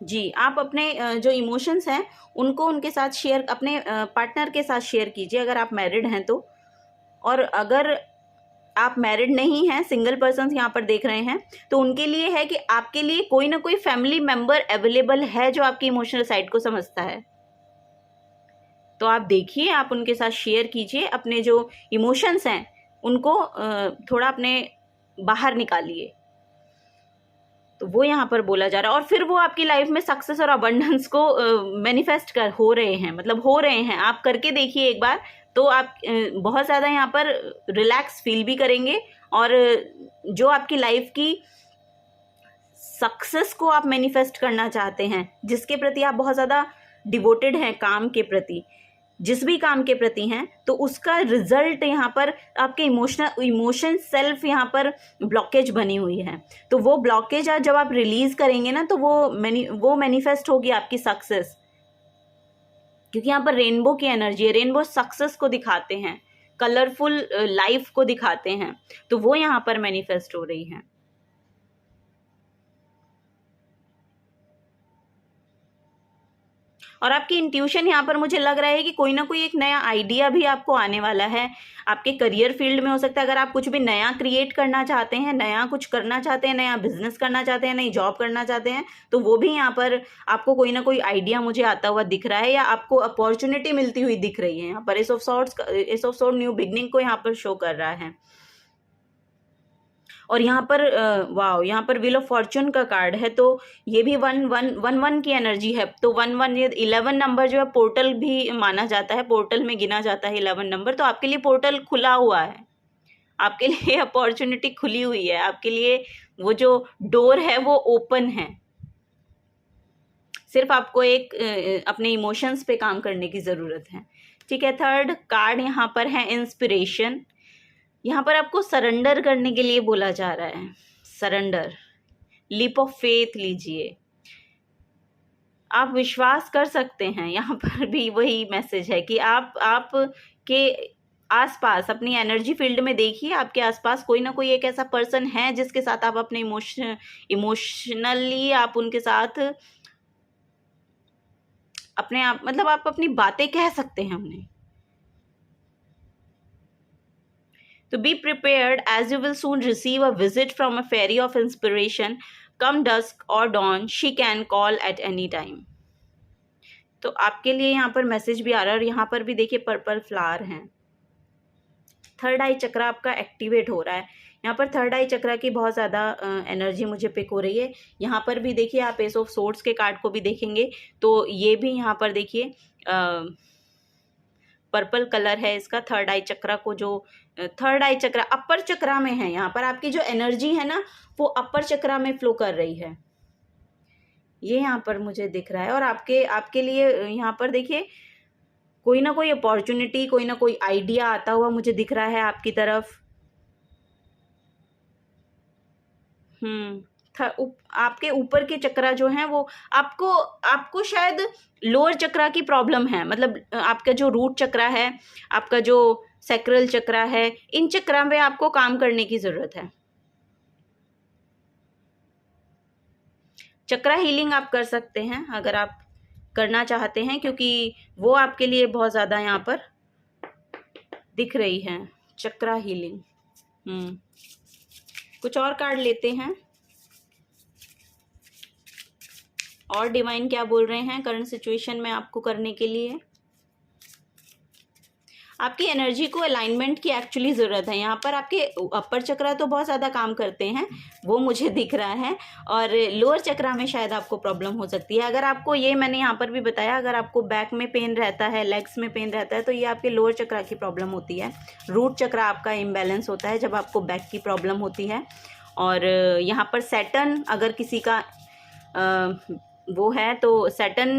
S1: जी, आप अपने जो इमोशंस हैं उनको उनके साथ शेयर, अपने पार्टनर के साथ शेयर कीजिए अगर आप मैरिड हैं तो। और अगर आप मैरिड नहीं हैं, सिंगल पर्सन यहाँ पर देख रहे हैं, तो उनके लिए है कि आपके लिए कोई ना कोई फैमिली मेंबर अवेलेबल है जो आपकी इमोशनल साइड को समझता है। तो आप देखिए, आप उनके साथ शेयर कीजिए, अपने जो इमोशंस हैं उनको थोड़ा अपने बाहर निकालिए। तो वो यहाँ पर बोला जा रहा है। और फिर वो आपकी लाइफ में सक्सेस और अबंडेंस को मैनिफेस्ट कर हो रहे हैं, मतलब हो रहे हैं। आप करके देखिए एक बार, तो आप बहुत ज़्यादा यहाँ पर रिलैक्स फील भी करेंगे। और जो आपकी लाइफ की सक्सेस को आप मैनिफेस्ट करना चाहते हैं, जिसके प्रति आप बहुत ज़्यादा डिवोटेड हैं, काम के प्रति, जिस भी काम के प्रति हैं, तो उसका रिजल्ट यहाँ पर आपके इमोशन सेल्फ यहाँ पर ब्लॉकेज बनी हुई है। तो वो ब्लॉकेज आज जब आप रिलीज करेंगे ना, तो वो मैनिफेस्ट होगी आपकी सक्सेस। क्योंकि यहाँ पर रेनबो की एनर्जी है। रेनबो सक्सेस को दिखाते हैं, कलरफुल लाइफ को दिखाते हैं, तो वो यहाँ पर मैनिफेस्ट हो रही है। और आपकी इंट्यूशन यहाँ पर मुझे लग रहा है कि कोई ना कोई एक नया आइडिया भी आपको आने वाला है। आपके करियर फील्ड में हो सकता है, अगर आप कुछ भी नया क्रिएट करना चाहते हैं, नया कुछ करना चाहते हैं, नया बिजनेस करना चाहते हैं, नई जॉब करना चाहते हैं, तो वो भी यहाँ पर आपको कोई ना कोई आइडिया मुझे आता हुआ दिख रहा है, या आपको अपॉर्चुनिटी मिलती हुई दिख रही है। यहाँ पर S of swords new beginning को यहाँ पर शो कर रहा है। और यहाँ पर वाओ, यहाँ पर व्हील ऑफ फॉर्चून का कार्ड है, तो ये भी 1 की एनर्जी है। तो 1 ये 11 नंबर जो है पोर्टल भी माना जाता है, पोर्टल में गिना जाता है 11 नंबर। तो आपके लिए पोर्टल खुला हुआ है, आपके लिए अपॉर्चुनिटी खुली हुई है, आपके लिए वो जो डोर है वो ओपन है। सिर्फ आपको एक अपने इमोशंस पे काम करने की ज़रूरत है। ठीक है, थर्ड कार्ड यहाँ पर है इंस्पिरेशन। यहाँ पर आपको सरेंडर करने के लिए बोला जा रहा है। सरेंडर, लीप ऑफ फेथ लीजिए, आप विश्वास कर सकते हैं। यहाँ पर भी वही मैसेज है कि आप के आसपास अपनी एनर्जी फील्ड में देखिए, आपके आसपास कोई ना कोई एक ऐसा पर्सन है जिसके साथ आप अपने इमोशनली आप उनके साथ अपने आप, मतलब आप अपनी बातें कह सकते हैं उन्हें। तो be prepared as you will soon receive a visit from a fairy of inspiration. Come dusk or dawn, she can call at any time. तो आपके लिए यहाँ पर मैसेज भी आ रहा है। और यहाँ पर भी देखिए पर्पल फ्लावर हैं। थर्ड आई चक्र आपका एक्टिवेट हो रहा है। यहाँ पर थर्ड आई चक्र की बहुत ज़्यादा एनर्जी मुझे पिक हो रही है। यहाँ पर भी देखिए, आप एस ऑफ सोर्ड्स के कार्ड को भी देखेंगे तो ये भी यहाँ पर देखिए पर्पल कलर है इसका। थर्ड आई चक्र को, जो थर्ड आई चक्र अपर चक्र में है, यहाँ पर आपकी जो एनर्जी है ना वो अपर चक्र में फ्लो कर रही है, ये यहाँ पर मुझे दिख रहा है। और आपके लिए यहाँ पर देखिए कोई ना कोई अपॉर्चुनिटी, कोई ना कोई आइडिया आता हुआ मुझे दिख रहा है आपकी तरफ। आपके ऊपर के चक्रा जो हैं वो आपको शायद लोअर चक्रा की प्रॉब्लम है। मतलब आपका जो रूट चक्रा है, आपका जो सैक्रल चक्रा है, इन चक्रा में आपको काम करने की जरूरत है। चक्रा हीलिंग आप कर सकते हैं अगर आप करना चाहते हैं, क्योंकि वो आपके लिए बहुत ज़्यादा यहाँ पर दिख रही है, चक्रा हीलिंग। कुछ और कार्ड लेते हैं, और डिवाइन क्या बोल रहे हैं करंट सिचुएशन में आपको करने के लिए। आपकी एनर्जी को अलाइनमेंट की एक्चुअली ज़रूरत है। यहाँ पर आपके अपर चक्रा तो बहुत ज़्यादा काम करते हैं, वो मुझे दिख रहा है, और लोअर चक्रा में शायद आपको प्रॉब्लम हो सकती है। अगर आपको, ये मैंने यहाँ पर भी बताया, अगर आपको बैक में पेन रहता है, लेग्स में पेन रहता है, तो ये आपके लोअर चक्रा की प्रॉब्लम होती है। रूट चक्रा आपका इम्बैलेंस होता है जब आपको बैक की प्रॉब्लम होती है। और यहाँ पर सैटर्न अगर किसी का वो है, तो सैटर्न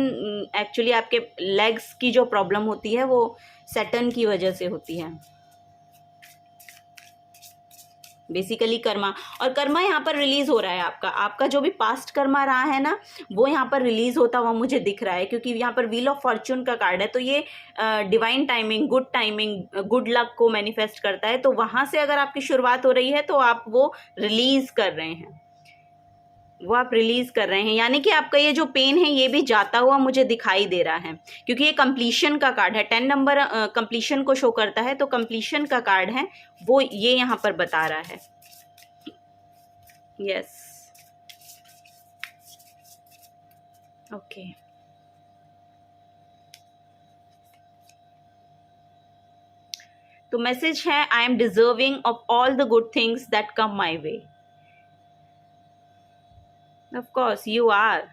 S1: एक्चुअली आपके लेग्स की जो प्रॉब्लम होती है वो सैटर्न की वजह से होती है। बेसिकली कर्मा, और कर्मा यहाँ पर रिलीज हो रहा है आपका जो भी पास्ट कर्मा रहा है ना, वो यहाँ पर रिलीज होता हुआ मुझे दिख रहा है, क्योंकि यहाँ पर व्हील ऑफ फॉर्च्यून का कार्ड है। तो ये डिवाइन टाइमिंग, गुड लक को मैनिफेस्ट करता है। तो वहाँ से अगर आपकी शुरुआत हो रही है तो आप वो रिलीज कर रहे हैं, यानी कि आपका ये जो पेन है ये भी जाता हुआ मुझे दिखाई दे रहा है, क्योंकि ये कंप्लीशन का कार्ड है। 10 नंबर कंप्लीशन को शो करता है, तो कंप्लीशन का कार्ड है वो ये यहाँ पर बता रहा है। Yes, okay. तो मैसेज है, I am deserving of all the good things that come my way. Of course you are.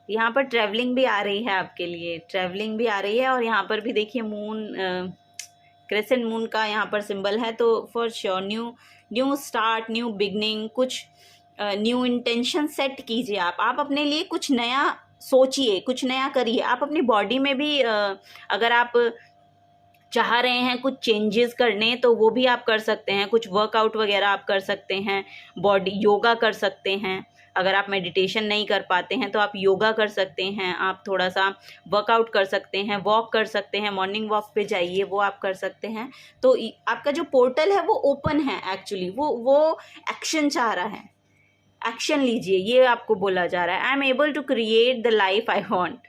S1: यहाँ पर ट्रैवलिंग भी आ रही है आपके लिए, ट्रैवलिंग भी आ रही है। और यहाँ पर भी देखिए मून, क्रेसेंट मून का यहाँ पर सिंबल है। तो for sure new start, new beginning, कुछ न्यू इंटेंशन सेट कीजिए आप अपने लिए कुछ नया सोचिए, कुछ नया करिए। आप अपनी बॉडी में भी अगर आप चाह रहे हैं कुछ चेंजेस करने तो वो भी आप कर सकते हैं। कुछ वर्कआउट वगैरह आप कर सकते हैं, बॉडी योगा कर सकते हैं। अगर आप मेडिटेशन नहीं कर पाते हैं तो आप योगा कर सकते हैं, आप थोड़ा सा वर्कआउट कर सकते हैं, वॉक कर सकते हैं, मॉर्निंग वॉक पे जाइए, वो आप कर सकते हैं। तो आपका जो पोर्टल है वो ओपन है एक्चुअली, वो एक्शन चाह रहा है, एक्शन लीजिए, ये आपको बोला जा रहा है। I am able to create the life I want.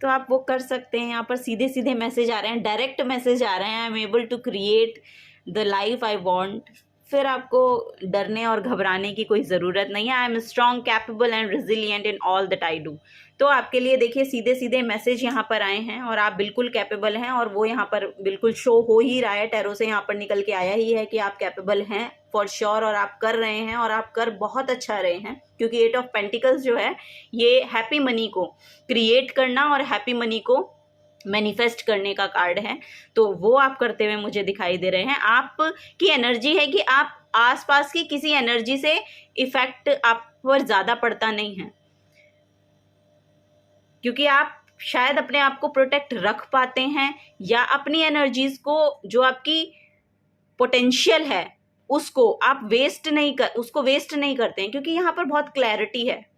S1: तो आप वो कर सकते हैं। यहाँ पर सीधे सीधे मैसेज आ रहे हैं, डायरेक्ट मैसेज आ रहे हैं, I am able to create the life I want. फिर आपको डरने और घबराने की कोई ज़रूरत नहीं है। I am strong, capable and resilient in all that I do. तो आपके लिए देखिए सीधे सीधे मैसेज यहाँ पर आए हैं और आप बिल्कुल कैपेबल हैं, और वो यहाँ पर बिल्कुल शो हो ही रहा है, टैरो से यहाँ पर निकल के आया ही है कि आप कैपेबल हैं फॉर श्योर, और आप कर रहे हैं, और आप कर बहुत अच्छा रहे हैं। क्योंकि 8 ऑफ पेंटिकल्स जो है ये हैप्पी मनी को क्रिएट करना और हैप्पी मनी को मैनिफेस्ट करने का कार्ड है। तो वो आप करते हुए मुझे दिखाई दे रहे हैं। आपकी एनर्जी है कि आप आसपास की किसी एनर्जी से इफेक्ट आप पर ज़्यादा पड़ता नहीं है, क्योंकि आप शायद अपने आप को प्रोटेक्ट रख पाते हैं, या अपनी एनर्जीज को, जो आपकी पोटेंशियल है उसको आप वेस्ट नहीं करते हैं, क्योंकि यहाँ पर बहुत क्लैरिटी है।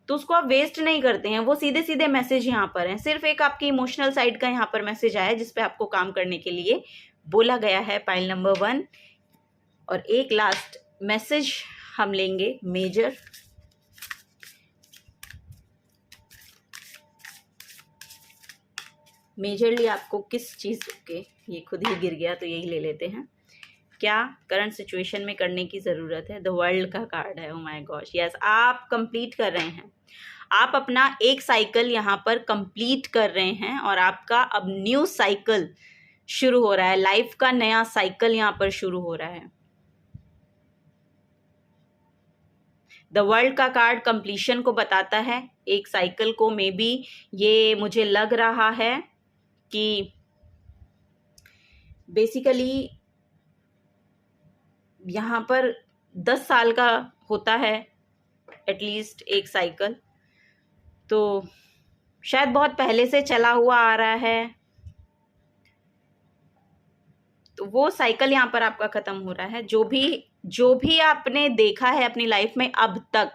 S1: तो उसको आप वेस्ट नहीं करते हैं। वो सीधे सीधे मैसेज यहाँ पर हैं। सिर्फ एक आपकी इमोशनल साइड का यहाँ पर मैसेज आया है जिस पे आपको काम करने के लिए बोला गया है, पाइल नंबर 1। और एक लास्ट मैसेज हम लेंगे मेजर। मेजरली आपको किस चीज़ के, ये खुद ही गिर गया तो यही ले लेते हैं, क्या करंट सिचुएशन में करने की ज़रूरत है। द वर्ल्ड का कार्ड है। ओह माय गॉश, यस, आप कंप्लीट कर रहे हैं। आप अपना एक साइकिल यहाँ पर कंप्लीट कर रहे हैं और आपका अब न्यू साइकिल शुरू हो रहा है। लाइफ का नया साइकिल यहाँ पर शुरू हो रहा है। द वर्ल्ड का कार्ड कंप्लीशन को बताता है, एक साइकिल को। मे बी ये मुझे लग रहा है कि बेसिकली यहाँ पर 10 साल का होता है एटलीस्ट एक साइकिल, तो शायद बहुत पहले से चला हुआ आ रहा है। तो वो साइकिल यहाँ पर आपका ख़त्म हो रहा है। जो भी आपने देखा है अपनी लाइफ में अब तक,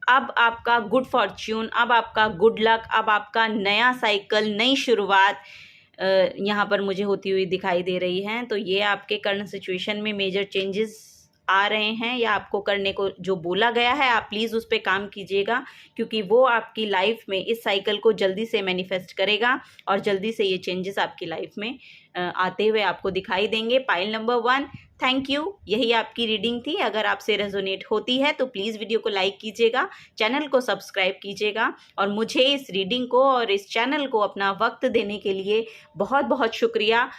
S1: अब आपका गुड फॉर्च्यून, अब आपका गुड लक, अब आपका नया साइकिल, नई शुरुआत यहाँ पर मुझे होती हुई दिखाई दे रही है। तो ये आपके करंट सिचुएशन में मेजर चेंजेस आ रहे हैं, या आपको करने को जो बोला गया है आप प्लीज़ उस पर काम कीजिएगा, क्योंकि वो आपकी लाइफ में इस साइकिल को जल्दी से मैनिफेस्ट करेगा और जल्दी से ये चेंजेस आपकी लाइफ में आते हुए आपको दिखाई देंगे। Pile number 1, thank you. यही आपकी रीडिंग थी। अगर आपसे रेजोनेट होती है तो प्लीज़ वीडियो को लाइक कीजिएगा, चैनल को सब्सक्राइब कीजिएगा, और मुझे इस रीडिंग को और इस चैनल को अपना वक्त देने के लिए बहुत बहुत शुक्रिया।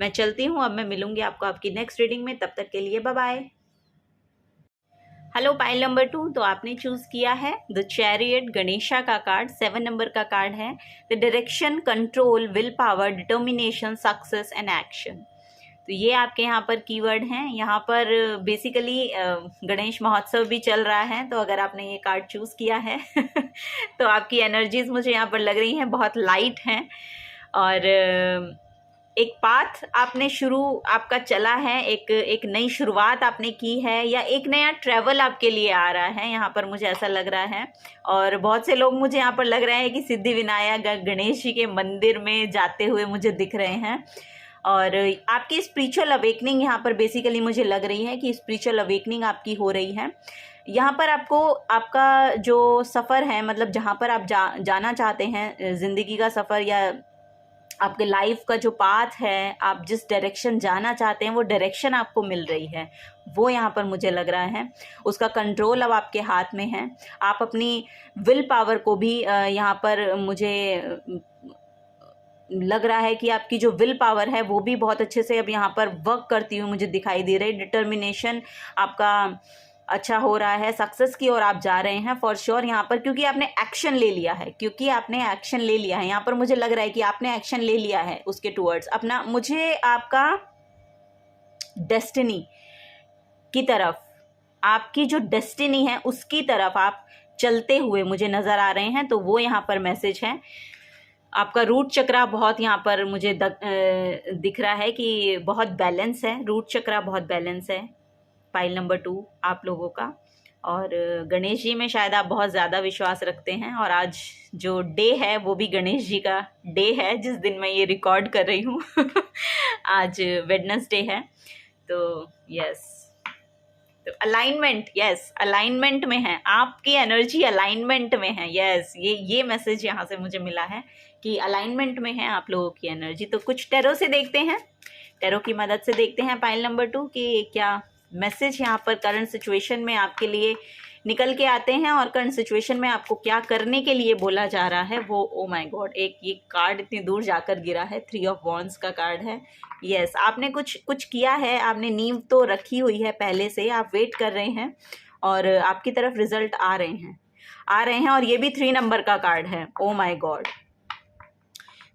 S1: मैं चलती हूँ, अब मैं मिलूँगी आपको आपकी नेक्स्ट रीडिंग में। तब तक के लिए bye bye. Hello pile number 2, तो आपने चूज़ किया है द चैरियट, गणेशा का कार्ड, 7 नंबर का कार्ड है। The direction, control, will power, determination, success and action. तो ये आपके यहाँ पर कीवर्ड हैं। यहाँ पर बेसिकली गणेश महोत्सव भी चल रहा है, तो अगर आपने ये कार्ड चूज़ किया है तो आपकी एनर्जीज मुझे यहाँ पर लग रही हैं बहुत लाइट हैं, और एक पाथ आपने शुरू आपका चला है, एक नई शुरुआत आपने की है, या एक नया ट्रैवल आपके लिए आ रहा है, यहाँ पर मुझे ऐसा लग रहा है। और बहुत से लोग मुझे यहाँ पर लग रहा है कि सिद्धि विनायक गणेश जी के मंदिर में जाते हुए मुझे दिख रहे हैं। और आपकी स्पिरिचुअल अवेकनिंग यहाँ पर बेसिकली मुझे लग रही है कि स्पिरिचुअल अवेकनिंग आपकी हो रही है। यहाँ पर आपको आपका जो सफ़र है, मतलब जहाँ पर आप जाना चाहते हैं, ज़िंदगी का सफ़र या आपके लाइफ का जो पाथ है, आप जिस डायरेक्शन जाना चाहते हैं वो डायरेक्शन आपको मिल रही है, वो यहाँ पर मुझे लग रहा है। उसका कंट्रोल अब आपके हाथ में है। आप अपनी विल पावर को भी यहाँ पर मुझे लग रहा है कि आपकी जो विल पावर है वो भी बहुत अच्छे से अब यहाँ पर वर्क करती हुई मुझे दिखाई दे रही है। डिटर्मिनेशन आपका अच्छा हो रहा है, सक्सेस की ओर आप जा रहे हैं फॉर श्योर यहाँ पर, क्योंकि आपने एक्शन ले लिया है। यहाँ पर मुझे लग रहा है कि आपने एक्शन ले लिया है उसके टुवर्ड्स अपना। मुझे आपका डेस्टिनी की तरफ, आपकी जो डेस्टिनी है उसकी तरफ आप चलते हुए मुझे नज़र आ रहे हैं, तो वो यहाँ पर मैसेज है। आपका रूट चक्रा बहुत यहाँ पर मुझे दिख रहा है कि बहुत बैलेंस है, रूट चक्रा बहुत बैलेंस है। फाइल नंबर 2 आप लोगों का। और गणेश जी में शायद आप बहुत ज़्यादा विश्वास रखते हैं, और आज जो डे है वो भी गणेश जी का डे है, जिस दिन मैं ये रिकॉर्ड कर रही हूँ आज वेडनेसडे है। तो यस, तो अलाइनमेंट, यस अलाइनमेंट में है, आपकी एनर्जी अलाइनमेंट में है। यस, ये मैसेज यहाँ से मुझे मिला है कि अलाइनमेंट में है आप लोगों की एनर्जी। तो कुछ टैरो से देखते हैं, टैरो की मदद से देखते हैं पाइल नंबर 2 कि क्या मैसेज यहाँ पर करंट सिचुएशन में आपके लिए निकल के आते हैं, और करंट सिचुएशन में आपको क्या करने के लिए बोला जा रहा है वो। ओ माय गॉड, एक ये कार्ड इतनी दूर जाकर गिरा है, 3 ऑफ वॉन्ड्स का कार्ड है। यस, आपने कुछ किया है, आपने नींव तो रखी हुई है पहले से, आप वेट कर रहे हैं और आपकी तरफ रिजल्ट आ रहे हैं। और ये भी 3 नंबर का कार्ड है। ओ माय गॉड,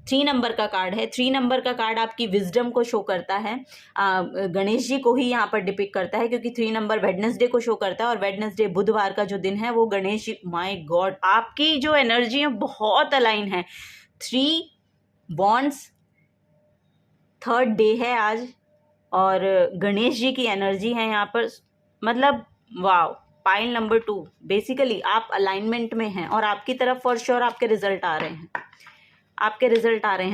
S1: 3 नंबर का कार्ड है। 3 नंबर का कार्ड आपकी विजडम को शो करता है, गणेश जी को ही यहाँ पर डिपिक्ट करता है, क्योंकि 3 नंबर वेडनेसडे को शो करता है, और वेडनेसडे बुधवार का जो दिन है वो गणेश जी। माय गॉड, आपकी जो एनर्जी है बहुत अलाइन है। 3 बॉन्ड्स, 3rd डे है आज, और गणेश जी की एनर्जी है यहाँ पर, मतलब वाव। पाइल नंबर 2 बेसिकली आप अलाइनमेंट में हैं, और आपकी तरफ फॉर श्योर आपके रिजल्ट आ रहे हैं,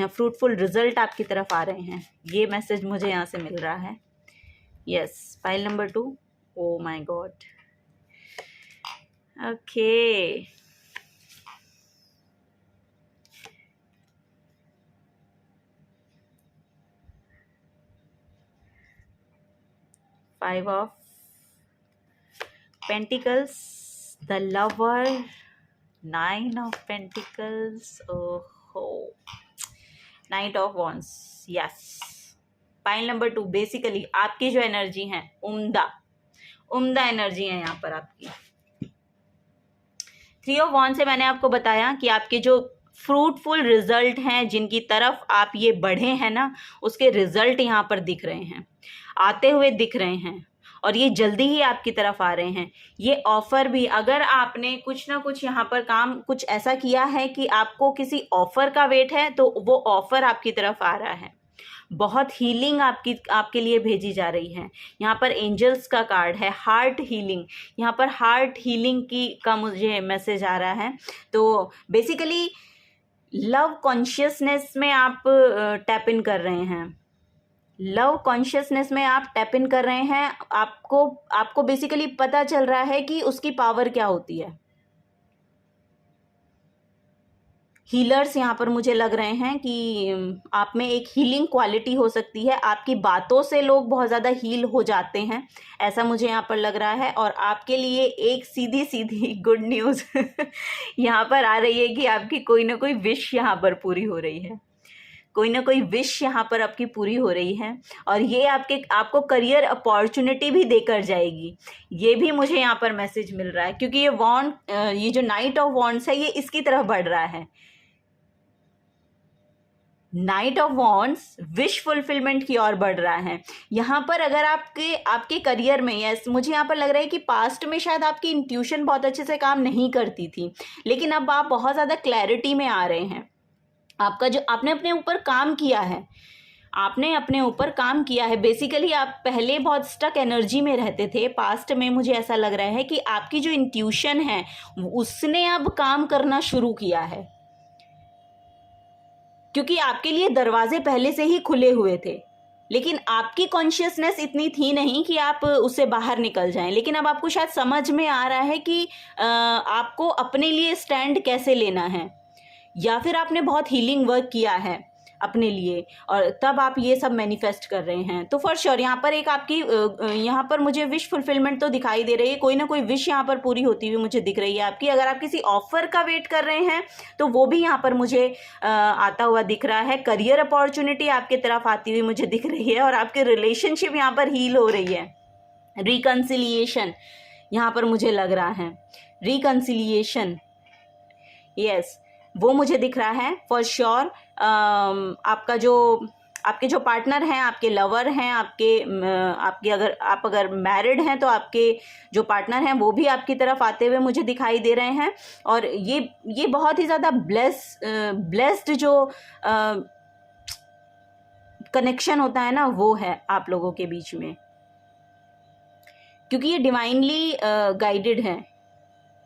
S1: फ्रूटफुल रिजल्ट आपकी तरफ आ रहे हैं। ये मैसेज मुझे यहाँ से मिल रहा है। Yes, file number 2। Oh my God, okay. Five of pentacles, the lover, 9 of pentacles, night of wands. Yes, pile number 2 basically आपकी जो एनर्जी है उम्दा एनर्जी है यहाँ पर आपकी। 3 ऑफ वॉन्ड्स से मैंने आपको बताया कि आपके जो फ्रूटफुल रिजल्ट हैं, जिनकी तरफ आप ये बढ़े हैं ना, उसके रिजल्ट यहाँ पर दिख रहे हैं, आते हुए दिख रहे हैं, और ये जल्दी ही आपकी तरफ आ रहे हैं। ये ऑफ़र भी, अगर आपने कुछ ना कुछ यहाँ पर काम कुछ ऐसा किया है कि आपको किसी ऑफ़र का वेट है, तो वो ऑफ़र आपकी तरफ आ रहा है। बहुत हीलिंग आपके लिए भेजी जा रही है। यहाँ पर एंजल्स का कार्ड है, हार्ट हीलिंग, यहाँ पर हार्ट हीलिंग का मुझे मैसेज आ रहा है। तो बेसिकली लव कॉन्शियसनेस में आप टैप इन कर रहे हैं, आपको बेसिकली पता चल रहा है कि उसकी पावर क्या होती है। हीलर्स यहाँ पर मुझे लग रहे हैं कि आप में एक हीलिंग क्वालिटी हो सकती है, आपकी बातों से लोग बहुत ज़्यादा हील हो जाते हैं, ऐसा मुझे यहाँ पर लग रहा है। और आपके लिए एक सीधी सीधी गुड न्यूज़ यहाँ पर आ रही है कि आपकी कोई ना कोई विश यहाँ पर पूरी हो रही है, यहाँ पर आपकी पूरी हो रही है, और ये आपको करियर अपॉर्चुनिटी भी देकर जाएगी। ये भी मुझे यहाँ पर मैसेज मिल रहा है, क्योंकि ये जो नाइट ऑफ वॉन्ड्स है ये इसकी तरफ बढ़ रहा है। Night of wands wish fulfilment की ओर बढ़ रहा है। यहाँ पर अगर आपके करियर में, यस मुझे यहाँ पर लग रहा है कि पास्ट में शायद आपकी इंट्यूशन बहुत अच्छे से काम नहीं करती थी, लेकिन अब आप बहुत ज़्यादा क्लैरिटी में आ रहे हैं। आपका जो आपने अपने ऊपर काम किया है, आपने अपने ऊपर काम किया है। बेसिकली आप पहले बहुत स्टक एनर्जी में रहते थे पास्ट में, मुझे ऐसा लग रहा है कि आपकी जो इंट्यूशन है उसने अब काम करना शुरू किया है, क्योंकि आपके लिए दरवाजे पहले से ही खुले हुए थे, लेकिन आपकी कॉन्शियसनेस इतनी थी नहीं कि आप उससे बाहर निकल जाएं। लेकिन अब आपको शायद समझ में आ रहा है कि आपको अपने लिए स्टैंड कैसे लेना है, या फिर आपने बहुत हीलिंग वर्क किया है अपने लिए और तब आप ये सब मैनिफेस्ट कर रहे हैं। तो फॉर श्योर यहाँ पर एक आपकी यहाँ पर मुझे विश फुलफिलमेंट तो दिखाई दे रही है, कोई ना कोई विश यहाँ पर पूरी होती हुई मुझे दिख रही है आपकी। अगर आप किसी ऑफर का वेट कर रहे हैं तो वो भी यहाँ पर मुझे आता हुआ दिख रहा है। करियर अपॉर्चुनिटी आपकी तरफ आती हुई मुझे दिख रही है, और आपके रिलेशनशिप यहाँ पर हील हो रही है। रिकन्सिलिएशन यहाँ पर मुझे लग रहा है, रिकन्सिलिएशन, यस, वो मुझे दिख रहा है फॉर श्योर। आपका जो आपके जो पार्टनर हैं, आपके लवर हैं, आपके अगर मैरिड हैं तो आपके जो पार्टनर हैं वो भी आपकी तरफ आते हुए मुझे दिखाई दे रहे हैं। और ये बहुत ही ज़्यादा ब्लेस्ड जो कनेक्शन होता है ना, वो है आप लोगों के बीच में, क्योंकि ये डिवाइनली गाइडेड है।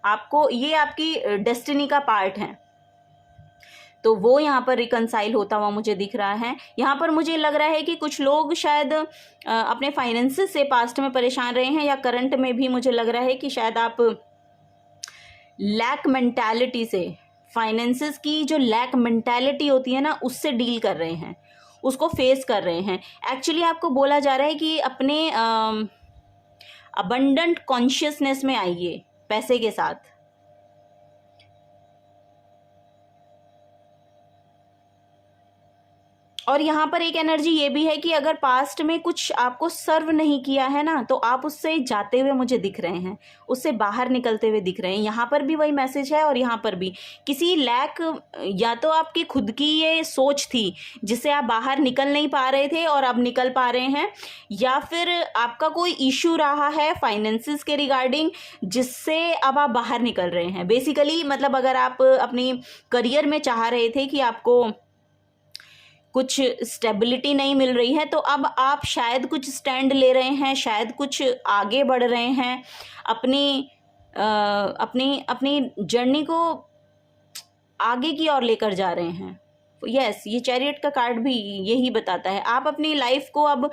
S1: आपको ये आपकी डेस्टिनी का पार्ट है, तो वो यहाँ पर रिकनसाइल होता हुआ मुझे दिख रहा है। यहाँ पर मुझे लग रहा है कि कुछ लोग शायद अपने फाइनेंसेस से पास्ट में परेशान रहे हैं, या करंट में भी मुझे लग रहा है कि शायद आप लैक मेंटालिटी से, फाइनेंसेस की जो लैक मेंटालिटी होती है ना, उससे डील कर रहे हैं, उसको फेस कर रहे हैं। एक्चुअली आपको बोला जा रहा है कि अपने अबंडेंट कॉन्शियसनेस में आइए पैसे के साथ। और यहाँ पर एक एनर्जी ये भी है कि अगर पास्ट में कुछ आपको सर्व नहीं किया है ना, तो आप उससे जाते हुए मुझे दिख रहे हैं, उससे बाहर निकलते हुए दिख रहे हैं। यहाँ पर भी वही मैसेज है, और यहाँ पर भी किसी लैक, या तो आपकी खुद की ये सोच थी जिससे आप बाहर निकल नहीं पा रहे थे और अब निकल पा रहे हैं, या फिर आपका कोई इशू रहा है फाइनेंसिस के रिगार्डिंग जिससे अब आप बाहर निकल रहे हैं। बेसिकली मतलब अगर आप अपनी करियर में चाह रहे थे कि आपको कुछ स्टेबिलिटी नहीं मिल रही है, तो अब आप शायद कुछ स्टैंड ले रहे हैं, शायद कुछ आगे बढ़ रहे हैं, अपनी जर्नी को आगे की ओर लेकर जा रहे हैं। यस, ये चैरियट का कार्ड भी यही बताता है। आप अपनी लाइफ को अब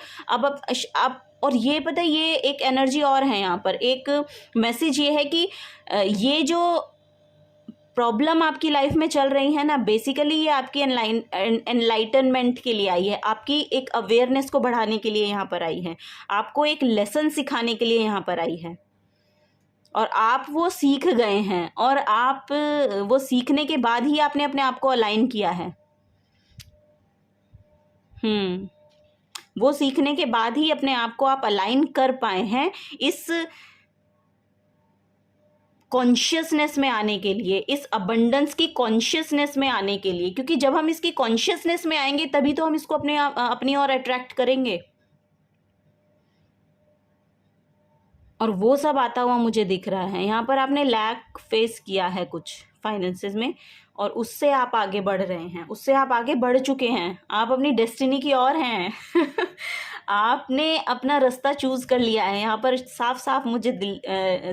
S1: और ये पता है, ये एक एनर्जी और है यहाँ पर, एक मैसेज ये है कि ये जो प्रॉब्लम आपकी लाइफ में चल रही है ना, बेसिकली ये आपकी एनलाइटनमेंट के लिए आई है, आपकी एक अवेयरनेस को बढ़ाने के लिए यहाँ पर आई है, आपको एक लेसन सिखाने के लिए यहाँ पर आई है, और आप वो सीख गए हैं, और आप वो सीखने के बाद ही आपने अपने आप को अलाइन किया है। वो सीखने के बाद ही अपने आप को आप अलाइन कर पाए हैं इस कॉन्शियसनेस में आने के लिए, इस अबंडेंस की कॉन्शियसनेस में आने के लिए, क्योंकि जब हम इसकी कॉन्शियसनेस में आएंगे तभी तो हम इसको अपनी ओर अट्रैक्ट करेंगे। और वो सब आता हुआ मुझे दिख रहा है। यहाँ पर आपने लैक फेस किया है कुछ फाइनेंसेस में, और उससे आप आगे बढ़ रहे हैं, उससे आप आगे बढ़ चुके हैं, आप अपनी डेस्टिनी की ओर हैं। आपने अपना रास्ता चूज कर लिया है। यहाँ पर साफ साफ मुझे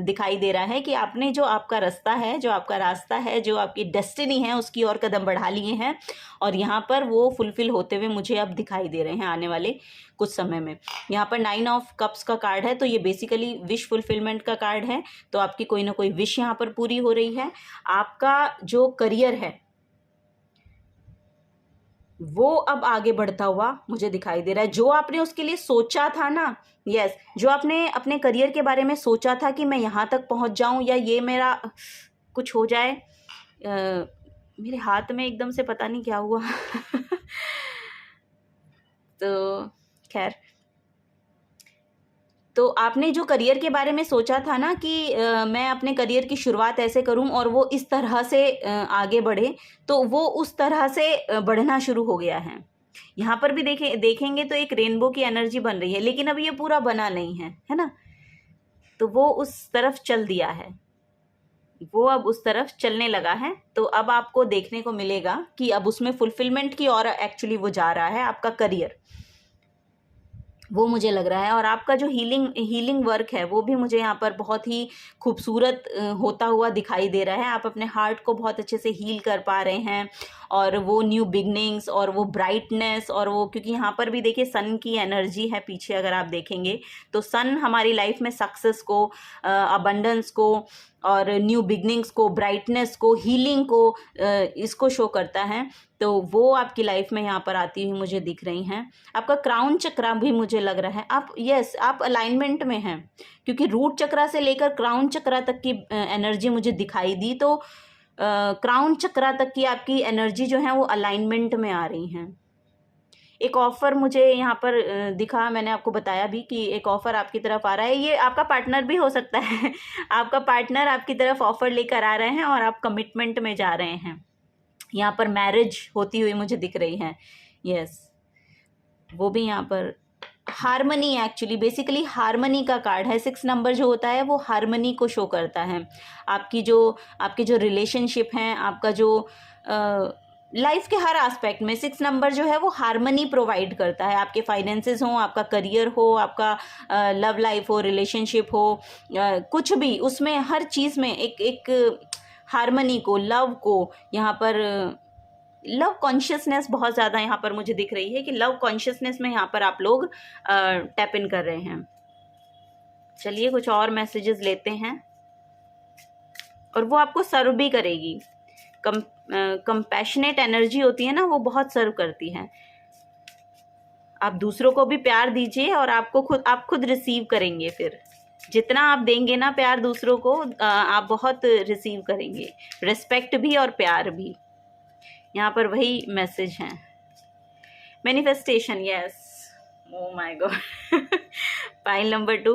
S1: दिखाई दे रहा है कि आपने जो आपका रास्ता है, जो आपका रास्ता है, जो आपकी डेस्टिनी है, उसकी ओर कदम बढ़ा लिए हैं, और यहाँ पर वो फुलफिल होते हुए मुझे अब दिखाई दे रहे हैं आने वाले कुछ समय में। यहाँ पर 9 ऑफ कप्स का कार्ड है, तो ये बेसिकली विश फुलफिलमेंट का कार्ड है। तो आपकी कोई ना कोई विश यहाँ पर पूरी हो रही है। आपका जो करियर है वो अब आगे बढ़ता हुआ मुझे दिखाई दे रहा है। जो आपने उसके लिए सोचा था ना, यस, जो आपने अपने करियर के बारे में सोचा था कि मैं यहाँ तक पहुँच जाऊँ, या ये मेरा कुछ हो जाए, मेरे हाथ में एकदम से पता नहीं क्या हुआ। तो खैर, तो आपने जो करियर के बारे में सोचा था ना कि मैं अपने करियर की शुरुआत ऐसे करूं और वो इस तरह से आगे बढ़े, तो वो उस तरह से बढ़ना शुरू हो गया है। यहाँ पर भी देखेंगे तो एक रेनबो की एनर्जी बन रही है, लेकिन अब ये पूरा बना नहीं है, है ना, तो वो उस तरफ चल दिया है। वो अब उस तरफ चलने लगा है। तो अब आपको देखने को मिलेगा कि अब उसमें फुलफिलमेंट की ओर एक्चुअली वो जा रहा है, आपका करियर, वो मुझे लग रहा है। और आपका जो हीलिंग वर्क है वो भी मुझे यहाँ पर बहुत ही खूबसूरत होता हुआ दिखाई दे रहा है। आप अपने हार्ट को बहुत अच्छे से हील कर पा रहे हैं, और वो न्यू बिगनिंग्स और वो ब्राइटनेस, और वो क्योंकि यहाँ पर भी देखिए सन की एनर्जी है पीछे, अगर आप देखेंगे तो सन हमारी लाइफ में सक्सेस को, अबंडेंस को, और न्यू बिगनिंग्स को, ब्राइटनेस को, हीलिंग को, इसको शो करता है। तो वो आपकी लाइफ में यहाँ पर आती हुई मुझे दिख रही हैं। आपका क्राउन चक्रा भी मुझे लग रहा है, आप अलाइनमेंट में हैं, क्योंकि रूट चक्रा से लेकर क्राउन चक्रा तक की एनर्जी मुझे दिखाई दी। तो क्राउन चक्रा तक की आपकी एनर्जी जो है वो अलाइनमेंट में आ रही हैं। एक ऑफ़र मुझे यहाँ पर दिखा, मैंने आपको बताया भी कि एक ऑफ़र आपकी तरफ आ रहा है। ये आपका पार्टनर भी हो सकता है आपका पार्टनर आपकी तरफ ऑफ़र लेकर आ रहे हैं और आप कमिटमेंट में जा रहे हैं। यहाँ पर मैरिज होती हुई मुझे दिख रही है। यस, वो भी यहाँ पर हारमनी, एक्चुअली बेसिकली हारमनी का कार्ड है। 6 नंबर जो होता है वो हारमनी को शो करता है। आपके जो रिलेशनशिप हैं, आपका जो लाइफ के हर एस्पेक्ट में 6 नंबर जो है वो हारमनी प्रोवाइड करता है। आपके फाइनेंसेस हो, आपका करियर हो, आपका लव लाइफ हो, रिलेशनशिप हो, कुछ भी, उसमें हर चीज़ में एक हारमनी को, लव को, यहाँ पर लव कॉन्शियसनेस बहुत ज़्यादा यहाँ पर मुझे दिख रही है कि लव कॉन्शियसनेस में यहाँ पर आप लोग टैप इन कर रहे हैं। चलिए कुछ और मैसेजेस लेते हैं, और वो आपको सर्व भी करेगी। कंपैशनेट एनर्जी होती है ना, वो बहुत सर्व करती है। आप दूसरों को भी प्यार दीजिए और आप खुद रिसीव करेंगे। फिर जितना आप देंगे ना प्यार दूसरों को, आप बहुत रिसीव करेंगे, रिस्पेक्ट भी और प्यार भी। यहाँ पर वही मैसेज है। Manifestation, yes, oh my god pile number 2,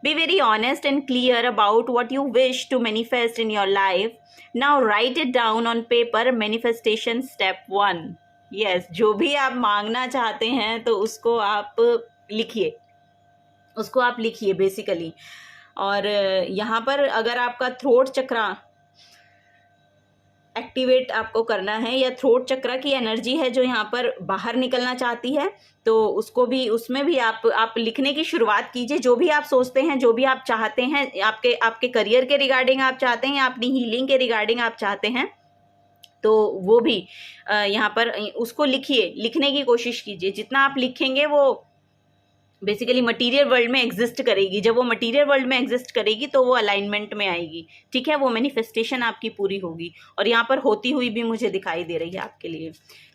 S1: be very honest and clear about what you wish to manifest in your life. Now write it down on paper. Manifestation step 1. yes, जो भी आप मांगना चाहते हैं तो उसको आप लिखिए बेसिकली। और यहाँ पर अगर आपका थ्रोट चक्रा एक्टिवेट आपको करना है, या थ्रोट चक्रा की एनर्जी है जो यहाँ पर बाहर निकलना चाहती है, तो उसमें भी आप लिखने की शुरुआत कीजिए। जो भी आप सोचते हैं, जो भी आप चाहते हैं, आपके करियर के रिगार्डिंग आप चाहते हैं, या अपनी हीलिंग के रिगार्डिंग आप चाहते हैं, तो वो भी यहाँ पर उसको लिखने की कोशिश कीजिए। जितना आप लिखेंगे वो बेसिकली मटीरियल वर्ल्ड में एग्जिस्ट करेगी। जब वो मटीरियल वर्ल्ड में एग्जिस्ट करेगी तो वो अलाइनमेंट में आएगी, ठीक है, वो मैनिफेस्टेशन आपकी पूरी होगी, और यहाँ पर होती हुई भी मुझे दिखाई दे रही है आपके लिए।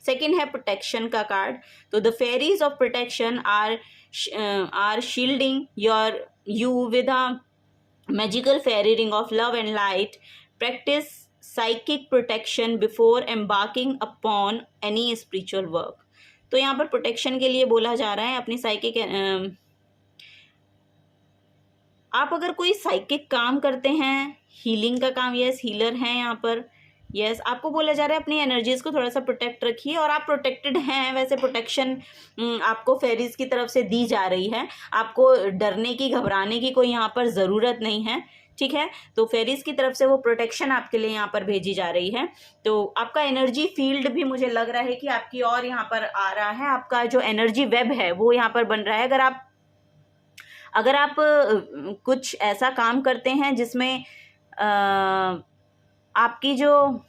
S1: सेकंड है प्रोटेक्शन का कार्ड। तो the fairies of protection are shielding you with a magical fairy ring of love and light. Practice psychic protection before embarking upon any spiritual work. तो यहाँ पर प्रोटेक्शन के लिए बोला जा रहा है अपनी साइकिक, आप अगर कोई साइकिक काम करते हैं, हीलिंग का काम, यस, हीलर हैं यहाँ पर, यस, आपको बोला जा रहा है अपनी एनर्जीज को थोड़ा सा प्रोटेक्ट रखिए, और आप प्रोटेक्टेड हैं। वैसे प्रोटेक्शन आपको फेरीज की तरफ से दी जा रही है। आपको डरने की, घबराने की कोई यहाँ पर ज़रूरत नहीं है, ठीक है। तो फेरीज की तरफ से वो प्रोटेक्शन आपके लिए यहाँ पर भेजी जा रही है। तो आपका एनर्जी फील्ड भी मुझे लग रहा है कि आपकी और यहाँ पर आ रहा है। आपका जो एनर्जी वेब है वो यहाँ पर बन रहा है। अगर आप कुछ ऐसा काम करते हैं जिसमें आपकी जो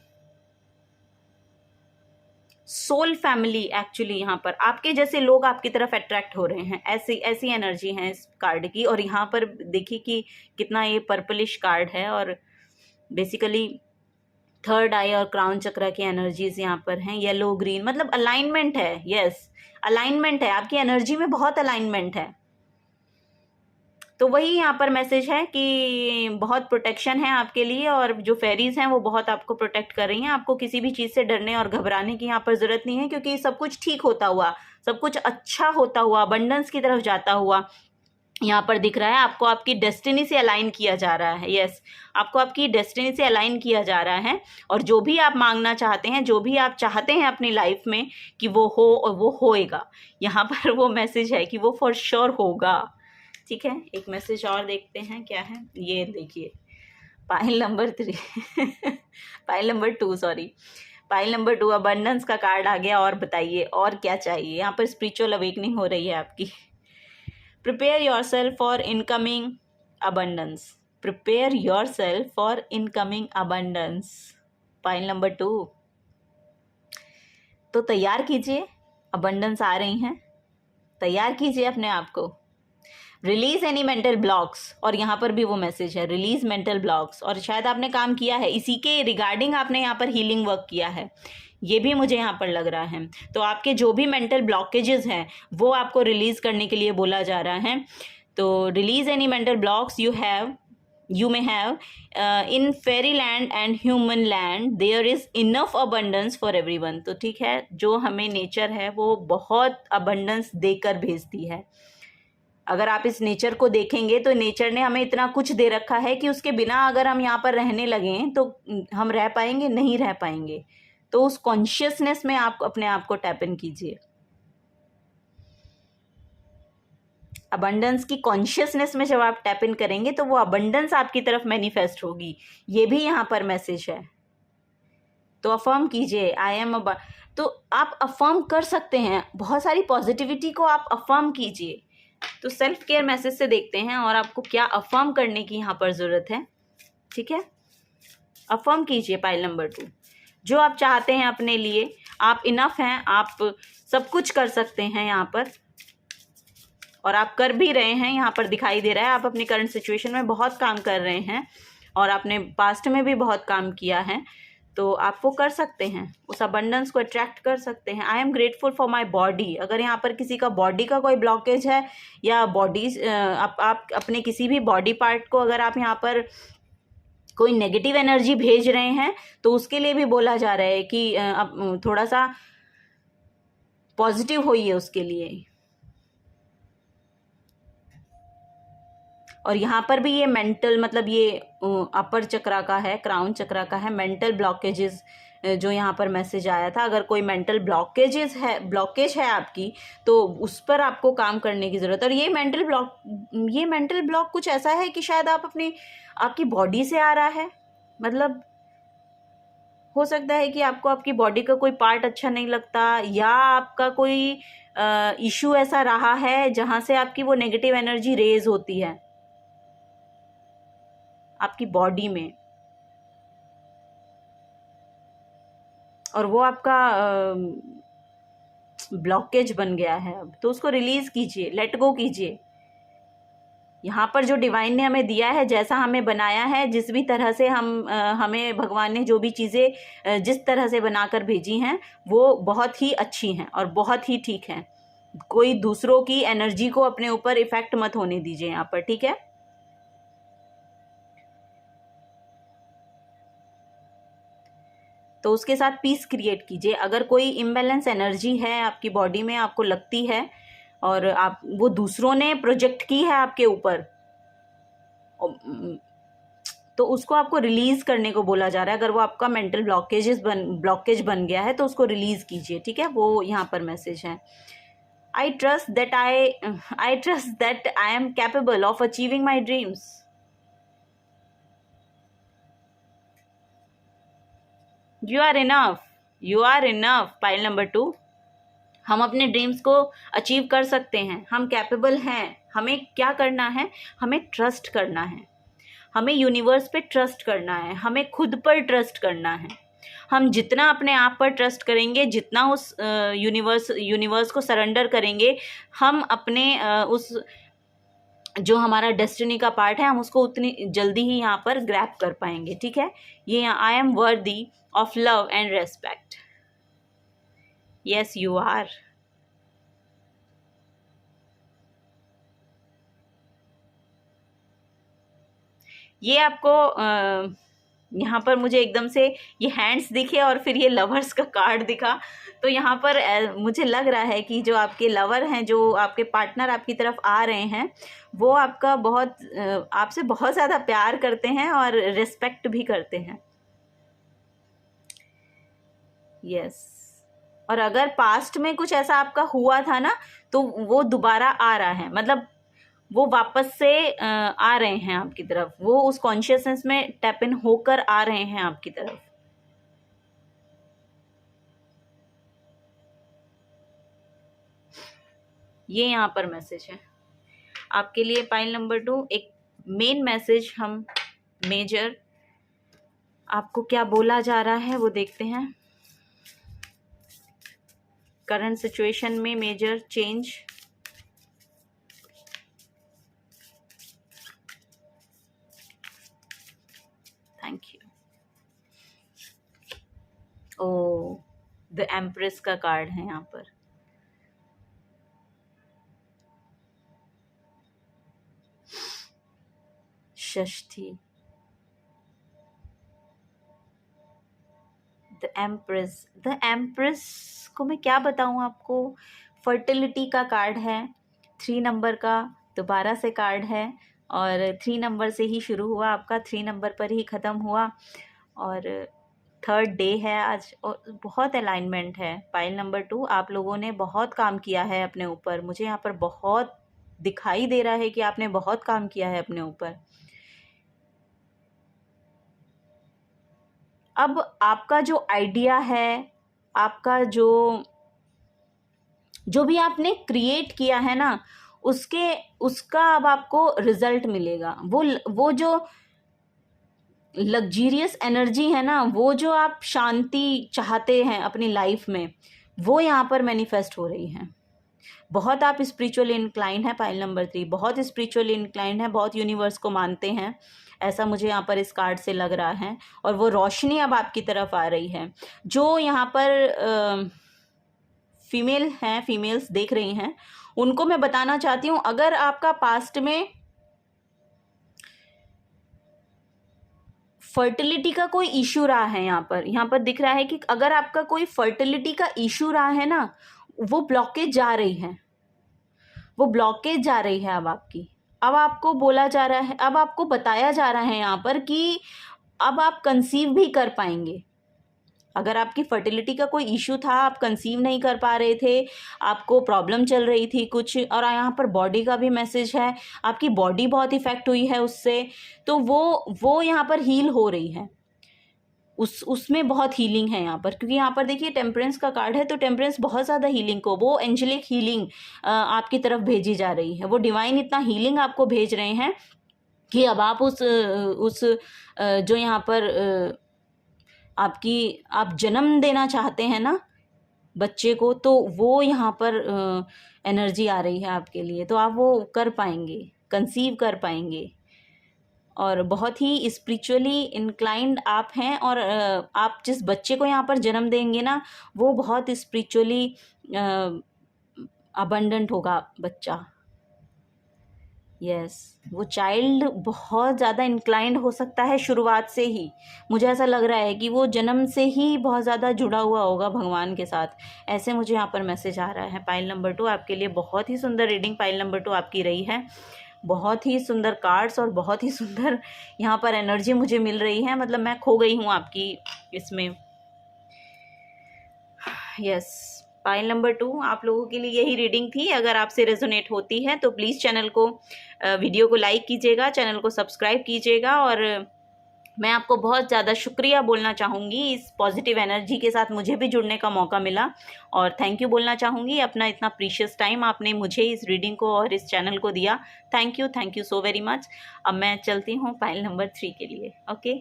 S1: सोल फैमिली, एक्चुअली यहाँ पर आपके जैसे लोग आपकी तरफ अट्रैक्ट हो रहे हैं, ऐसी एनर्जी है इस कार्ड की। और यहाँ पर देखिए कि कितना ये पर्पलिश कार्ड है, और बेसिकली थर्ड आई और क्राउन चक्रा की एनर्जीज यहाँ पर हैं। येलो ग्रीन मतलब अलाइनमेंट है, यस, अलाइनमेंट है, आपकी एनर्जी में बहुत अलाइनमेंट है। तो वही यहाँ पर मैसेज है कि बहुत प्रोटेक्शन है आपके लिए, और जो फेरीज हैं वो बहुत आपको प्रोटेक्ट कर रही हैं। आपको किसी भी चीज़ से डरने और घबराने की यहाँ पर ज़रूरत नहीं है, क्योंकि सब कुछ ठीक होता हुआ, सब कुछ अच्छा होता हुआ, अबंडेंस की तरफ जाता हुआ यहाँ पर दिख रहा है। आपको आपकी डेस्टिनी से अलाइन किया जा रहा है, यस, आपको आपकी डेस्टिनी से अलाइन किया जा रहा है। और जो भी आप मांगना चाहते हैं, जो भी आप चाहते हैं अपनी लाइफ में कि वो हो, और वो होएगा। यहाँ पर वो मैसेज है कि वो फॉर श्योर होगा, ठीक है। एक मैसेज और देखते हैं क्या है, ये देखिए, pile number 3 pile number 2 sorry, pile number 2 abundance का कार्ड आ गया। और बताइए और क्या चाहिए। यहाँ पर स्पिरिचुअल अवेकनिंग हो रही है आपकी। Prepare yourself for incoming abundance, prepare yourself for incoming abundance, pile number 2। तो तैयार कीजिए, अबंडेंस आ रही हैं, तैयार कीजिए अपने आप को। रिलीज एनी मेंटल ब्लॉक्स, और यहाँ पर भी वो मैसेज है, रिलीज मेंटल ब्लॉक्स। और शायद आपने काम किया है इसी के रिगार्डिंग, आपने यहाँ पर हीलिंग वर्क किया है, ये भी मुझे यहाँ पर लग रहा है। तो आपके जो भी मेंटल ब्लॉकेजेस हैं वो आपको रिलीज करने के लिए बोला जा रहा है। तो release any mental blocks you may have in fairyland and human land there is enough abundance for everyone। तो ठीक है, जो हमें नेचर है वो बहुत abundance देकर भेजती है। अगर आप इस नेचर को देखेंगे तो नेचर ने हमें इतना कुछ दे रखा है कि उसके बिना अगर हम यहाँ पर रहने लगें तो हम रह पाएंगे, नहीं रह पाएंगे। तो उस कॉन्शियसनेस में आप अपने आप को टैप इन कीजिए। अबंडेंस की कॉन्शियसनेस में जब आप टैप इन करेंगे तो वो अबंडेंस आपकी तरफ मैनिफेस्ट होगी। ये भी यहाँ पर मैसेज है। तो अफर्म कीजिए, आई एम तो आप अफर्म कर सकते हैं, बहुत सारी पॉजिटिविटी को आप अफर्म कीजिए। तो सेल्फ केयर मैसेज से देखते हैं और आपको क्या अफर्म करने की यहाँ पर ज़रूरत है। ठीक है, अफर्म कीजिए पाइल नंबर 2, जो आप चाहते हैं अपने लिए। आप इनफ हैं, आप सब कुछ कर सकते हैं यहाँ पर, और आप कर भी रहे हैं। यहाँ पर दिखाई दे रहा है आप अपनी करंट सिचुएशन में बहुत काम कर रहे हैं और आपने पास्ट में भी बहुत काम किया है। तो आप वो कर सकते हैं, उस अबंडेंस को अट्रैक्ट कर सकते हैं। I am grateful for my body. अगर यहाँ पर किसी का बॉडी का कोई ब्लॉकेज है या बॉडी आप अपने किसी भी बॉडी पार्ट को अगर आप यहाँ पर कोई नेगेटिव एनर्जी भेज रहे हैं तो उसके लिए भी बोला जा रहा है कि अब थोड़ा सा पॉजिटिव होइए उसके लिए। और यहाँ पर भी ये मेंटल, मतलब ये अपर चक्रा का है, क्राउन चक्रा का है, मेंटल ब्लॉकेजेस जो यहाँ पर मैसेज आया था। अगर कोई मेंटल ब्लॉकेज है आपकी तो उस पर आपको काम करने की ज़रूरत है। और ये मेंटल ब्लॉक कुछ ऐसा है कि शायद आपकी बॉडी से आ रहा है। मतलब हो सकता है कि आपको आपकी बॉडी का कोई पार्ट अच्छा नहीं लगता, या आपका कोई इशू ऐसा रहा है जहाँ से आपकी वो नेगेटिव एनर्जी रेज होती है आपकी बॉडी में, और वो आपका ब्लॉकेज बन गया है अब। तो उसको रिलीज कीजिए, लेट गो कीजिए। यहाँ पर जो डिवाइन ने हमें दिया है, जैसा हमें बनाया है, जिस भी तरह से हमें भगवान ने जो भी चीज़ें जिस तरह से बनाकर भेजी हैं वो बहुत ही अच्छी हैं और बहुत ही ठीक हैं। कोई दूसरों की एनर्जी को अपने ऊपर इफेक्ट मत होने दीजिए यहाँ पर, ठीक है। तो उसके साथ पीस क्रिएट कीजिए। अगर कोई इम्बैलेंस एनर्जी है आपकी बॉडी में, आपको लगती है और आप वो दूसरों ने प्रोजेक्ट की है आपके ऊपर, तो उसको आपको रिलीज करने को बोला जा रहा है। अगर वो आपका मेंटल ब्लॉकेज बन गया है तो उसको रिलीज कीजिए, ठीक है। वो यहाँ पर मैसेज है। I trust that I am capable of achieving my dreams. You are enough, pile number 2। हम अपने ड्रीम्स को अचीव कर सकते हैं, हम कैपेबल हैं। हमें क्या करना है, हमें ट्रस्ट करना है, हमें यूनिवर्स पे ट्रस्ट करना है, हमें खुद पर ट्रस्ट करना है। हम जितना अपने आप पर ट्रस्ट करेंगे, जितना उस यूनिवर्स को सरेंडर करेंगे, हम अपने उस जो हमारा डेस्टिनी का पार्ट है, हम उसको उतनी जल्दी ही यहाँ पर ग्रैब कर पाएंगे, ठीक है। ये I am worthy of love and respect. Yes you are. ये आपको यहाँ पर मुझे एकदम से ये हैंड्स दिखे और फिर ये लवर्स का कार्ड दिखा। तो यहाँ पर मुझे लग रहा है कि जो आपके लवर हैं, जो आपके पार्टनर आपकी तरफ आ रहे हैं, वो आपका आपसे बहुत ज़्यादा प्यार करते हैं और रिस्पेक्ट भी करते हैं। यस। और अगर पास्ट में कुछ ऐसा आपका हुआ था ना, तो वो दोबारा आ रहा है। मतलब वो वापस से आ रहे हैं आपकी तरफ, वो उस कॉन्शियसनेस में टैप इन होकर आ रहे हैं आपकी तरफ। ये यहाँ पर मैसेज है आपके लिए पाइल नंबर 2। एक मेन मैसेज हम मेजर आपको क्या बोला जा रहा है वो देखते हैं। करंट सिचुएशन में major change, thank you. Oh, the empress का कार्ड है यहाँ पर। षष्ठी, द एम्प्रेस। द एम्प्रेस को मैं क्या बताऊँ आपको, फर्टिलिटी का कार्ड है, 3 नंबर का दोबारा से कार्ड है और 3 नंबर से ही शुरू हुआ आपका, 3 नंबर पर ही ख़त्म हुआ और 3rd डे है आज और बहुत अलाइनमेंट है। पाइल नंबर 2, आप लोगों ने बहुत काम किया है अपने ऊपर, मुझे यहाँ पर बहुत दिखाई दे रहा है कि आपने बहुत काम किया है अपने ऊपर। अब आपका जो आइडिया है, आपका जो भी आपने क्रिएट किया है ना, उसका अब आपको रिजल्ट मिलेगा। वो जो लग्जीरियस एनर्जी है ना, वो जो आप शांति चाहते हैं अपनी लाइफ में, वो यहाँ पर मैनिफेस्ट हो रही है। बहुत आप स्पिरिचुअली इंक्लाइंड है पाइल नंबर 3, बहुत स्पिरिचुअली इंक्लाइंड है, बहुत यूनिवर्स को मानते हैं, ऐसा मुझे यहाँ पर इस कार्ड से लग रहा है। और वो रोशनी अब आपकी तरफ आ रही है। जो यहाँ पर फीमेल हैं, फीमेल्स देख रही हैं, उनको मैं बताना चाहती हूँ, अगर आपका पास्ट में फर्टिलिटी का कोई इशू रहा है, यहाँ पर दिख रहा है कि अगर आपका कोई फर्टिलिटी का इशू रहा है ना, वो ब्लॉकेज जा रही है, वो ब्लॉकेज जा रही है अब आपकी। अब आपको बोला जा रहा है, अब आपको बताया जा रहा है यहाँ पर कि अब आप कंसीव भी कर पाएंगे। अगर आपकी फर्टिलिटी का कोई इशू था, आप कंसीव नहीं कर पा रहे थे, आपको प्रॉब्लम चल रही थी कुछ, और यहाँ पर बॉडी का भी मैसेज है, आपकी बॉडी बहुत इफेक्ट हुई है उससे, तो वो यहाँ पर हील हो रही है। उसमें बहुत हीलिंग है यहाँ पर, क्योंकि यहाँ पर देखिए टेम्परेंस का कार्ड है, तो टेम्परेंस बहुत ज़्यादा हीलिंग को, वो एंजेलिक हीलिंग आपकी तरफ भेजी जा रही है। वो डिवाइन इतना हीलिंग आपको भेज रहे हैं कि अब आप उस जो यहाँ पर आप जन्म देना चाहते हैं ना बच्चे को, तो वो यहाँ पर एनर्जी आ रही है आपके लिए, तो आप वो कर पाएंगे, कंसीव कर पाएंगे। और बहुत ही स्पिरिचुअली इंक्लाइंड आप हैं, और आप जिस बच्चे को यहाँ पर जन्म देंगे ना, वो बहुत स्पिरिचुअली अबंडेंट होगा बच्चा। यस, वो चाइल्ड बहुत ज़्यादा इंक्लाइंड हो सकता है शुरुआत से ही। मुझे ऐसा लग रहा है कि वो जन्म से ही बहुत ज़्यादा जुड़ा हुआ होगा भगवान के साथ, ऐसे मुझे यहाँ पर मैसेज आ रहा है। पाइल नंबर 2 आपके लिए बहुत ही सुंदर रीडिंग पाइल नंबर 2 आपकी रही है। बहुत ही सुंदर कार्ड्स और बहुत ही सुंदर यहाँ पर एनर्जी मुझे मिल रही है, मतलब मैं खो गई हूँ आपकी इसमें। यस, पाइल नंबर 2 आप लोगों के लिए यही रीडिंग थी। अगर आपसे रेजोनेट होती है तो प्लीज़ चैनल को वीडियो को लाइक कीजिएगा, चैनल को सब्सक्राइब कीजिएगा, और मैं आपको बहुत ज़्यादा शुक्रिया बोलना चाहूँगी, इस पॉजिटिव एनर्जी के साथ मुझे भी जुड़ने का मौका मिला, और थैंक यू बोलना चाहूँगी। अपना इतना प्रीशियस टाइम आपने मुझे इस रीडिंग को और इस चैनल को दिया, thank you so very much. अब मैं चलती हूँ पाइल नंबर 3 के लिए। Okay,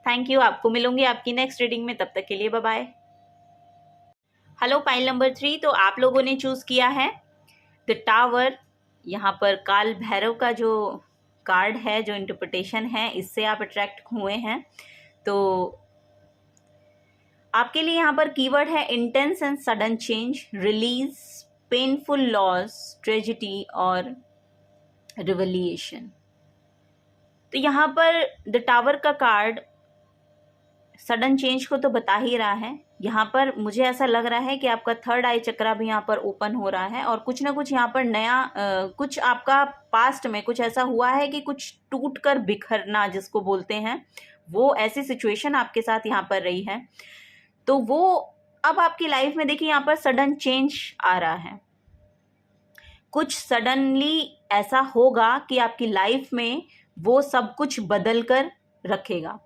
S1: thank you. आपको मिलूंगी आपकी नेक्स्ट रीडिंग में, तब तक के लिए bye bye. Hello pile number 3, तो आप लोगों ने चूज़ किया है द टावर। यहाँ पर काल भैरव का जो कार्ड है, जो इंटरप्रिटेशन है, इससे आप अट्रैक्ट हुए हैं। तो आपके लिए यहाँ पर कीवर्ड है intense and sudden change, release, painful loss, tragedy और रिवलिएशन। तो यहाँ पर द टावर का कार्ड सडन चेंज को तो बता ही रहा है। यहाँ पर मुझे ऐसा लग रहा है कि आपका 3rd आई चक्रा भी यहाँ पर ओपन हो रहा है, और कुछ ना कुछ यहाँ पर नया कुछ आपका पास्ट में कुछ ऐसा हुआ है कि कुछ टूट कर बिखरना जिसको बोलते हैं, वो ऐसी सिचुएशन आपके साथ यहाँ पर रही है। तो वो अब आपकी लाइफ में देखिए यहाँ पर सडन चेंज आ रहा है, कुछ सडनली ऐसा होगा कि आपकी लाइफ में वो सब कुछ बदल कर रखेगा।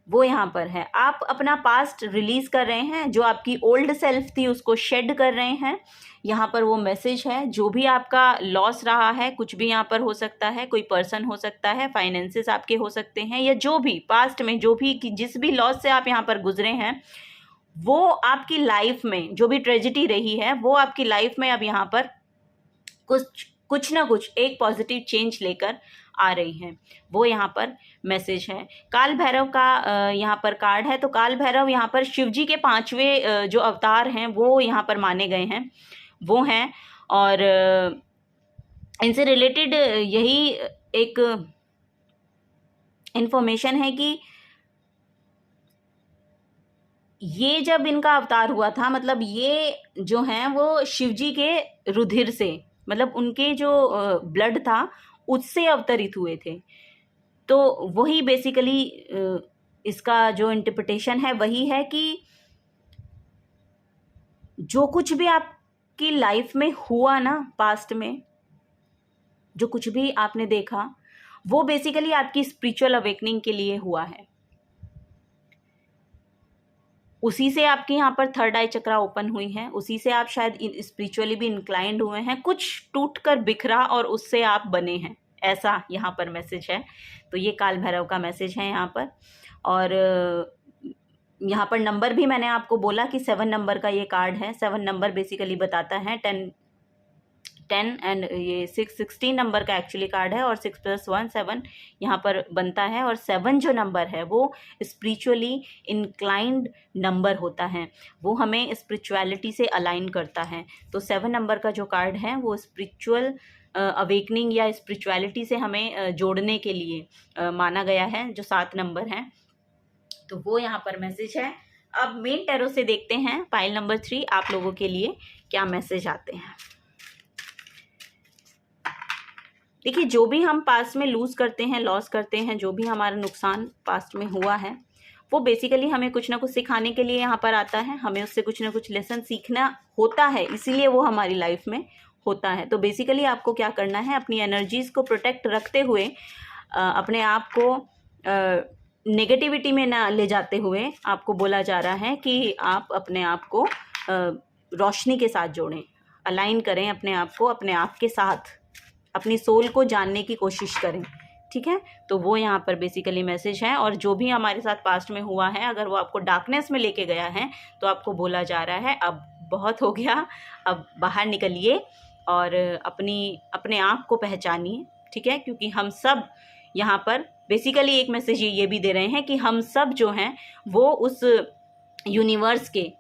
S1: वो यहाँ पर है, आप अपना पास्ट रिलीज कर रहे हैं, जो आपकी ओल्ड सेल्फ थी उसको शेड कर रहे हैं। यहाँ पर वो मैसेज है, जो भी आपका लॉस रहा है, कुछ भी यहाँ पर हो सकता है, कोई पर्सन हो सकता है, फाइनेंसेस आपके हो सकते हैं, या जो भी पास्ट में जो भी जिस भी लॉस से आप यहाँ पर गुजरे हैं, वो आपकी लाइफ में जो भी ट्रेजेडी रही है वो आपकी लाइफ में अब यहाँ पर कुछ ना कुछ एक पॉजिटिव चेंज लेकर आ रही हैं। वो यहाँ पर मैसेज है। काल भैरव का यहाँ पर कार्ड है। तो काल भैरव यहाँ पर शिव जी के 5वें जो अवतार हैं वो यहाँ पर माने गए हैं, वो हैं। और इनसे रिलेटेड यही एक इंफॉर्मेशन है कि ये जब इनका अवतार हुआ था, मतलब ये जो हैं वो शिव जी के रुधिर से, मतलब उनके जो ब्लड था उससे अवतरित हुए थे। तो वही बेसिकली इसका जो इंटरप्रिटेशन है वही है कि जो कुछ भी आपकी लाइफ में हुआ ना पास्ट में, जो कुछ भी आपने देखा, वो बेसिकली आपकी स्पिरिचुअल अवेकनिंग के लिए हुआ है। उसी से आपके यहाँ पर थर्ड आई चक्रा ओपन हुई है, उसी से आप शायद स्पिरिचुअली भी इंक्लाइंड हुए हैं, कुछ टूट कर बिखरा और उससे आप बने हैं, ऐसा यहाँ पर मैसेज है। तो ये काल भैरव का मैसेज है यहाँ पर। और यहाँ पर नंबर भी मैंने आपको बोला कि 7 नंबर का ये कार्ड है। 7 नंबर बेसिकली बताता है 10 एंड ये 16 नंबर का एक्चुअली कार्ड है, और 6 + 1 7 यहाँ पर बनता है। और 7 जो नंबर है वो स्पिरिचुअली इंक्लाइंड नंबर होता है, वो हमें स्पिरिचुअलिटी से अलाइन करता है। तो 7 नंबर का जो कार्ड है वो स्पिरिचुअल अवेकनिंग या स्पिरिचुअलिटी से हमें जोड़ने के लिए माना गया है, जो 7 नंबर है। तो वो यहाँ पर मैसेज है। अब मेन टैरो से देखते हैं पाइल नंबर 3 आप लोगों के लिए क्या मैसेज आते हैं। देखिए, जो भी हम पास्ट में लूज़ करते हैं, लॉस करते हैं, जो भी हमारा नुकसान पास्ट में हुआ है, वो बेसिकली हमें कुछ ना कुछ सिखाने के लिए यहाँ पर आता है। हमें उससे कुछ ना कुछ लेसन सीखना होता है, इसीलिए वो हमारी लाइफ में होता है। तो बेसिकली आपको क्या करना है, अपनी एनर्जीज़ को प्रोटेक्ट रखते हुए, अपने आप को नेगेटिविटी में ना ले जाते हुए, आपको बोला जा रहा है कि आप अपने आप को रोशनी के साथ जोड़ें, अलाइन करें अपने आप को अपने आप के साथ, अपनी सोल को जानने की कोशिश करें। ठीक है, तो वो यहाँ पर बेसिकली मैसेज है। और जो भी हमारे साथ पास्ट में हुआ है, अगर वो आपको डार्कनेस में लेके गया है, तो आपको बोला जा रहा है अब बहुत हो गया, अब बाहर निकलिए और अपने आप को पहचानिए। ठीक है, क्योंकि हम सब यहाँ पर बेसिकली एक मैसेज ये भी दे रहे हैं कि हम सब जो हैं वो उस यूनिवर्स के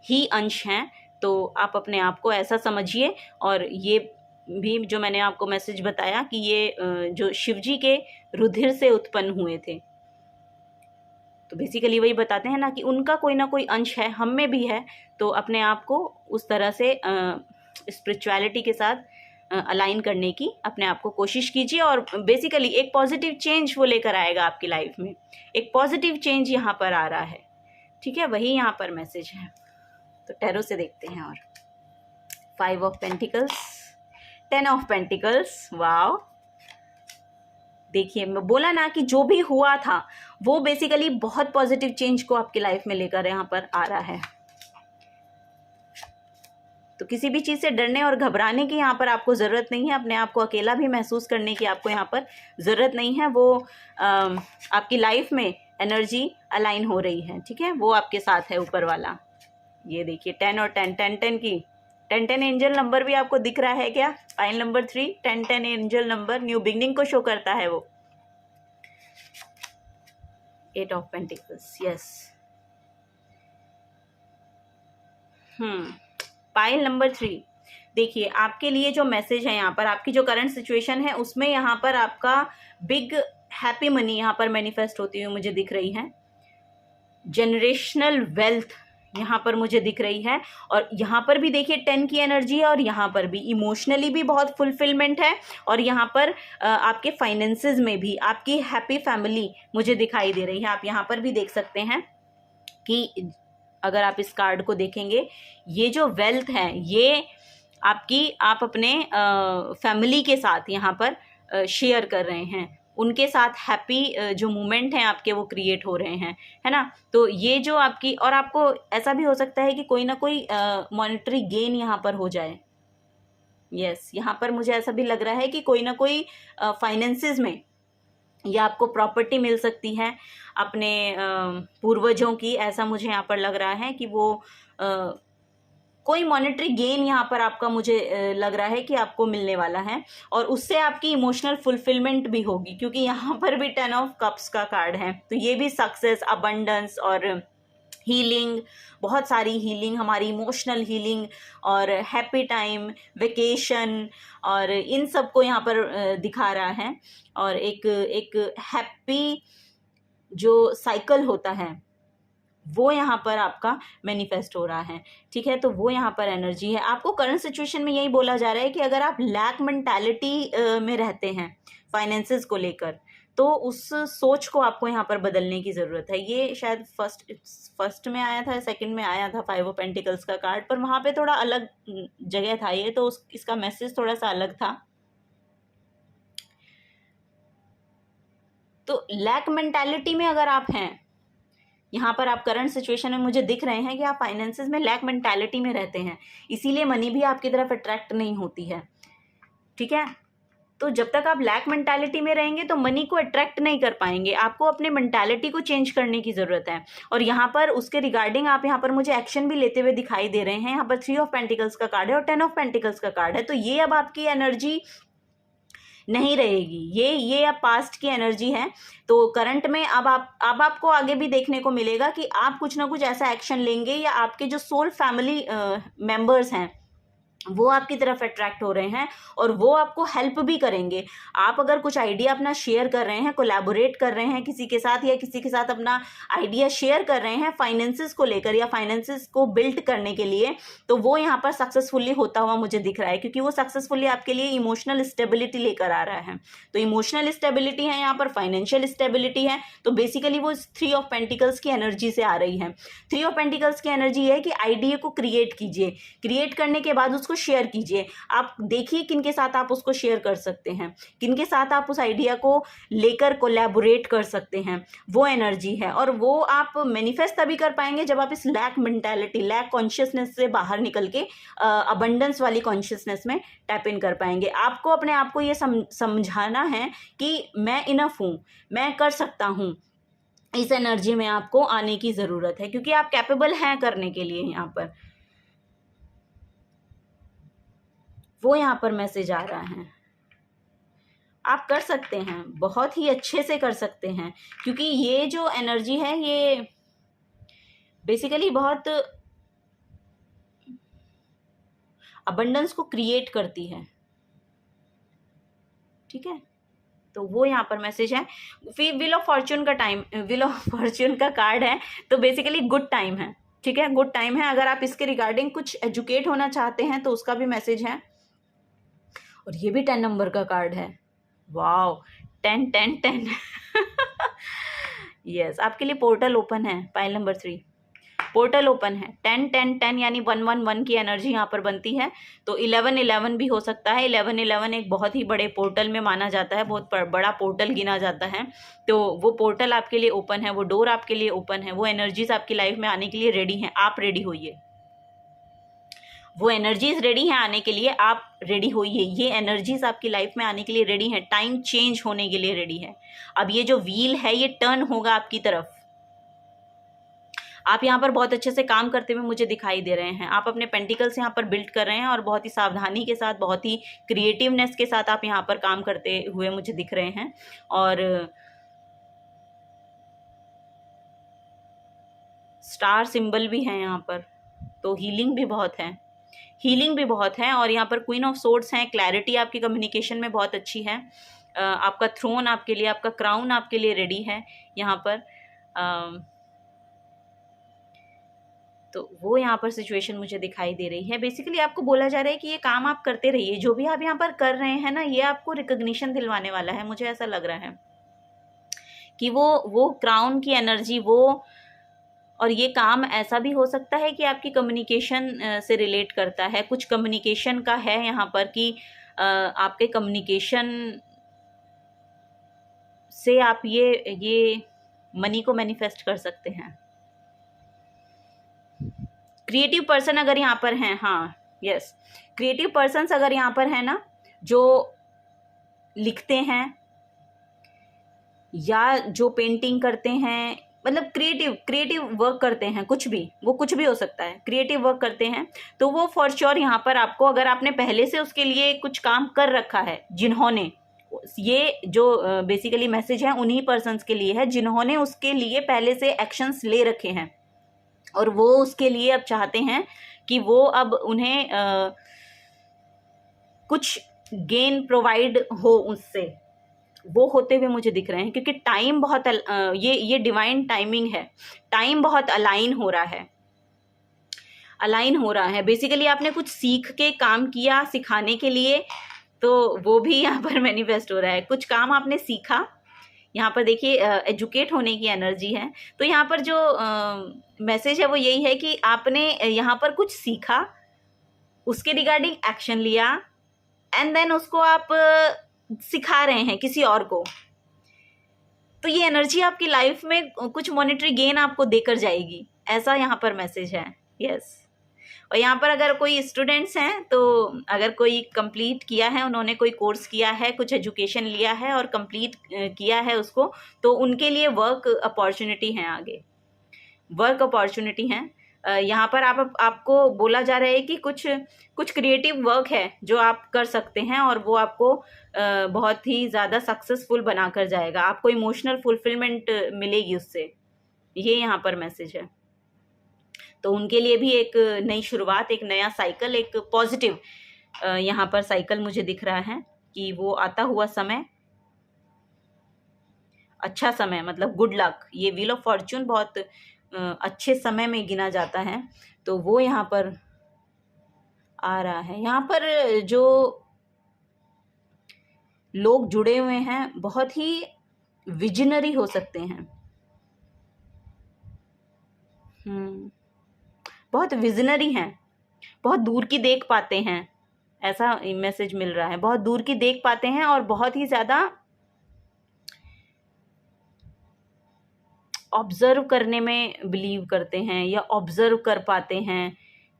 S1: ही अंश हैं। तो आप अपने आप को ऐसा समझिए। और ये भी जो मैंने आपको मैसेज बताया कि ये जो शिवजी के रुधिर से उत्पन्न हुए थे, तो बेसिकली वही बताते हैं ना कि उनका कोई ना कोई अंश है, हम में भी है। तो अपने आप को उस तरह से स्पिरिचुअलिटी के साथ अलाइन करने की अपने आप को कोशिश कीजिए। और बेसिकली एक पॉजिटिव चेंज वो लेकर आएगा आपकी लाइफ में, एक पॉजिटिव चेंज यहाँ पर आ रहा है। ठीक है, वही यहाँ पर मैसेज है। तो टैरो से देखते हैं। और 5 of pentacles, 10 of pentacles, wow. देखिए, मैं बोला ना कि जो भी हुआ था वो बेसिकली बहुत पॉजिटिव चेंज को आपकी लाइफ में लेकर यहाँ पर आ रहा है। तो किसी भी चीज़ से डरने और घबराने की यहाँ पर आपको ज़रूरत नहीं है, अपने आप को अकेला भी महसूस करने की आपको यहाँ पर ज़रूरत नहीं है। वो आपकी लाइफ में एनर्जी अलाइन हो रही है। ठीक है, वो आपके साथ है ऊपर वाला। ये देखिए 10 और 10, 10 10 की 10 10 एंजल नंबर भी आपको दिख रहा है क्या? Pile number 3 10 10 angel number new beginning को शो करता है वो। 8 of pentacles, yes. Pile number 3, देखिए आपके लिए जो मैसेज है यहाँ पर, आपकी जो करंट सिचुएशन है उसमें यहाँ पर आपका बिग हैप्पी मनी यहाँ पर मैनिफेस्ट होती हुई मुझे दिख रही है। जनरेशनल वेल्थ यहाँ पर मुझे दिख रही है। और यहाँ पर भी देखिए 10 की एनर्जी है, और यहाँ पर भी इमोशनली भी बहुत फुलफिलमेंट है। और यहाँ पर आपके फाइनेंसेस में भी आपकी हैप्पी फैमिली मुझे दिखाई दे रही है। आप यहाँ पर भी देख सकते हैं कि अगर आप इस कार्ड को देखेंगे, ये जो वेल्थ है ये आप अपने फैमिली के साथ यहाँ पर शेयर कर रहे हैं, उनके साथ हैप्पी जो मोमेंट हैं आपके वो क्रिएट हो रहे हैं, है ना। तो ये जो आपकी, और आपको ऐसा भी हो सकता है कि कोई ना कोई मॉनेटरी गेन यहाँ पर हो जाए। यस, यहाँ पर मुझे ऐसा भी लग रहा है कि कोई ना कोई फाइनेंसेस में या आपको प्रॉपर्टी मिल सकती है अपने पूर्वजों की, ऐसा मुझे यहाँ पर लग रहा है कि वो कोई मॉनेटरी गेन यहाँ पर आपका मुझे लग रहा है कि आपको मिलने वाला है, और उससे आपकी इमोशनल फुलफिलमेंट भी होगी, क्योंकि यहाँ पर भी 10 ऑफ कप्स का कार्ड है। तो ये भी सक्सेस, अबंडेंस और हीलिंग, बहुत सारी हीलिंग, हमारी इमोशनल हीलिंग और हैप्पी टाइम, वेकेशन, और इन सब को यहाँ पर दिखा रहा है। और एक हैप्पी जो साइकिल होता है वो यहाँ पर आपका मैनिफेस्ट हो रहा है, ठीक है। तो वो यहाँ पर एनर्जी है। आपको करंट सिचुएशन में यही बोला जा रहा है कि अगर आप लैक मेंटालिटी में रहते हैं फाइनेंसेस को लेकर, तो उस सोच को आपको यहाँ पर बदलने की ज़रूरत है। ये शायद फर्स्ट में आया था, सेकंड में आया था 5 ऑफ पेंटिकल्स का कार्ड, पर वहाँ पे थोड़ा अलग जगह था ये, तो इसका मैसेज थोड़ा सा अलग था। तो लैक मेंटालिटी में अगर आप हैं, यहाँ पर आप करंट सिचुएशन में मुझे दिख रहे हैं कि आप फाइनेंसेस में लैक मेंटालिटी में रहते हैं, इसीलिए मनी भी आपकी तरफ अट्रैक्ट नहीं होती है, ठीक है। तो जब तक आप लैक मेंटालिटी में रहेंगे तो मनी को अट्रैक्ट नहीं कर पाएंगे। आपको अपने मेंटालिटी को चेंज करने की ज़रूरत है, और यहाँ पर उसके रिगार्डिंग आप यहाँ पर मुझे एक्शन भी लेते हुए दिखाई दे रहे हैं। यहाँ पर 3 ऑफ पेंटिकल्स का कार्ड है और 10 ऑफ पेंटिकल्स का कार्ड है। तो ये अब आपकी एनर्जी नहीं रहेगी, ये अब पास्ट की एनर्जी है। तो करंट में अब आपको आगे भी देखने को मिलेगा कि आप कुछ ना कुछ ऐसा एक्शन लेंगे, या आपके जो सोल फैमिली मेंबर्स हैं वो आपकी तरफ अट्रैक्ट हो रहे हैं, और वो आपको हेल्प भी करेंगे। आप अगर कुछ आइडिया अपना शेयर कर रहे हैं, कोलैबोरेट कर रहे हैं किसी के साथ, या किसी के साथ अपना आइडिया शेयर कर रहे हैं फाइनेंसेस को लेकर या फाइनेंसेस को बिल्ड करने के लिए, तो वो यहाँ पर सक्सेसफुली होता हुआ मुझे दिख रहा है, क्योंकि वो सक्सेसफुली आपके लिए इमोशनल स्टेबिलिटी लेकर आ रहा है। तो इमोशनल स्टेबिलिटी है यहाँ पर, फाइनेंशियल स्टेबिलिटी है। तो बेसिकली वो 3 ऑफ पेंटिकल्स की एनर्जी से आ रही है। 3 ऑफ पेंटिकल्स की एनर्जी है कि आइडिया को क्रिएट कीजिए, क्रिएट करने के बाद उसको शेयर कीजिए। आप देखिए किन के साथ आप उसको शेयर कर सकते हैं, किन के साथ आप उस आइडिया को लेकर कोलैबोरेट कर सकते हैं, वो एनर्जी है। और वो आप मैनिफेस्ट तभी कर पाएंगे जब आप इस लैक मेंटालिटी, लैक कॉन्शियसनेस से बाहर निकल के अबंडेंस वाली कॉन्शियसनेस में टैप इन कर पाएंगे। आपको अपने आप को ये समझाना है कि मैं इनफ हूँ, मैं कर सकता हूँ। इस एनर्जी में आपको आने की ज़रूरत है, क्योंकि आप कैपेबल हैं करने के लिए। यहाँ पर वो यहाँ पर मैसेज आ रहा है, आप कर सकते हैं, बहुत ही अच्छे से कर सकते हैं, क्योंकि ये जो एनर्जी है ये बेसिकली बहुत अबंडेंस को क्रिएट करती है, ठीक है। तो वो यहाँ पर मैसेज है। फिर व्हील ऑफ फॉर्च्यून का टाइम, व्हील ऑफ फॉर्च्यून का कार्ड है, तो बेसिकली गुड टाइम है, ठीक है, गुड टाइम है। अगर आप इसके रिगार्डिंग कुछ एजुकेट होना चाहते हैं तो उसका भी मैसेज है। और ये भी 10 नंबर का कार्ड है, वाओ, 10 10 10 यस, आपके लिए पोर्टल ओपन है। पाइल नंबर 3, पोर्टल ओपन है। 10 10 10 यानी 111 की एनर्जी यहाँ पर बनती है। तो 11 11 भी हो सकता है। 11 11 एक बहुत ही बड़े पोर्टल में माना जाता है, बहुत बड़ा पोर्टल गिना जाता है। तो वो पोर्टल आपके लिए ओपन है, वो डोर आपके लिए ओपन है, वो एनर्जीज आपकी लाइफ में आने के लिए रेडी हैं। आप रेडी होइए, वो एनर्जीज रेडी हैं आने के लिए, आप रेडी होइए। ये एनर्जीज आपकी लाइफ में आने के लिए रेडी हैं, टाइम चेंज होने के लिए रेडी है। अब ये जो व्हील है ये टर्न होगा आपकी तरफ। आप यहाँ पर बहुत अच्छे से काम करते हुए मुझे दिखाई दे रहे हैं। आप अपने पेंटिकल्स यहाँ पर बिल्ड कर रहे हैं और बहुत ही सावधानी के साथ, बहुत ही क्रिएटिवनेस के साथ आप यहाँ पर काम करते हुए मुझे दिख रहे हैं। और स्टार सिंबल भी है यहाँ पर, तो हीलिंग भी बहुत है, हीलिंग भी बहुत है। और यहाँ पर क्वीन ऑफ सोर्ड्स हैं, क्लैरिटी आपकी कम्युनिकेशन में बहुत अच्छी है। आपका थ्रोन आपके लिए, आपका क्राउन आपके लिए रेडी है यहाँ पर। तो वो यहाँ पर सिचुएशन मुझे दिखाई दे रही है। बेसिकली आपको बोला जा रहा है कि ये काम आप करते रहिए, जो भी आप यहाँ पर कर रहे हैं ना, ये आपको रिकग्निशन दिलवाने वाला है। मुझे ऐसा लग रहा है कि वो क्राउन की एनर्जी, वो और ये काम ऐसा भी हो सकता है कि आपकी कम्युनिकेशन से रिलेट करता है, कुछ कम्युनिकेशन का है यहाँ पर कि आपके कम्युनिकेशन से आप ये मनी को मैनिफेस्ट कर सकते हैं। क्रिएटिव पर्सन अगर यहाँ पर हैं, हाँ यस, क्रिएटिव पर्सन्स अगर यहाँ पर है ना, जो लिखते हैं या जो पेंटिंग करते हैं, मतलब क्रिएटिव वर्क करते हैं, कुछ भी, वो कुछ भी हो सकता है, क्रिएटिव वर्क करते हैं, तो वो फॉर श्योर यहाँ पर आपको, अगर आपने पहले से उसके लिए कुछ काम कर रखा है, जिन्होंने, ये जो बेसिकली मैसेज है उन्हीं पर्सन्स के लिए है जिन्होंने उसके लिए पहले से एक्शंस ले रखे हैं और वो उसके लिए अब चाहते हैं कि वो अब उन्हें कुछ गेन प्रोवाइड हो उससे, वो होते हुए मुझे दिख रहे हैं, क्योंकि टाइम बहुत ये डिवाइन टाइमिंग है, टाइम बहुत अलाइन हो रहा है। बेसिकली आपने कुछ सीख के काम किया सिखाने के लिए, तो वो भी यहाँ पर मैनिफेस्ट हो रहा है। कुछ काम आपने सीखा, यहाँ पर देखिए एजुकेट होने की एनर्जी है, तो यहाँ पर जो मैसेज है वो यही है कि आपने यहाँ पर कुछ सीखा, उसके रिगार्डिंग एक्शन लिया एंड देन उसको आप सिखा रहे हैं किसी और को, तो ये एनर्जी आपकी लाइफ में कुछ मॉनेटरी गेन आपको देकर जाएगी, ऐसा यहाँ पर मैसेज है। यस, और यहाँ पर अगर कोई स्टूडेंट्स हैं, तो अगर कोई कंप्लीट किया है, उन्होंने कोई कोर्स किया है, कुछ एजुकेशन लिया है और कंप्लीट किया है उसको, तो उनके लिए वर्क अपॉर्चुनिटी है, आगे वर्क अपॉर्चुनिटी है। यहाँ पर आपको बोला जा रहा है कि कुछ क्रिएटिव वर्क है जो आप कर सकते हैं और वो आपको बहुत ही ज़्यादा सक्सेसफुल बनाकर जाएगा, आपको इमोशनल फुलफिलमेंट मिलेगी उससे, ये यहाँ पर मैसेज है। तो उनके लिए भी एक नई शुरुआत, एक नया साइकिल, एक पॉजिटिव यहाँ पर साइकिल मुझे दिख रहा है कि वो आता हुआ समय, अच्छा समय, मतलब गुड लक, ये व्हील ऑफ फॉर्च्यून बहुत अच्छे समय में गिना जाता है, तो वो यहाँ पर आ रहा है। यहाँ पर जो लोग जुड़े हुए हैं बहुत ही विजनरी हो सकते हैं, बहुत विजनरी हैं, बहुत दूर की देख पाते हैं, ऐसा मैसेज मिल रहा है, बहुत दूर की देख पाते हैं और बहुत ही ज़्यादा ऑब्जर्व करने में बिलीव करते हैं या ऑब्जर्व कर पाते हैं।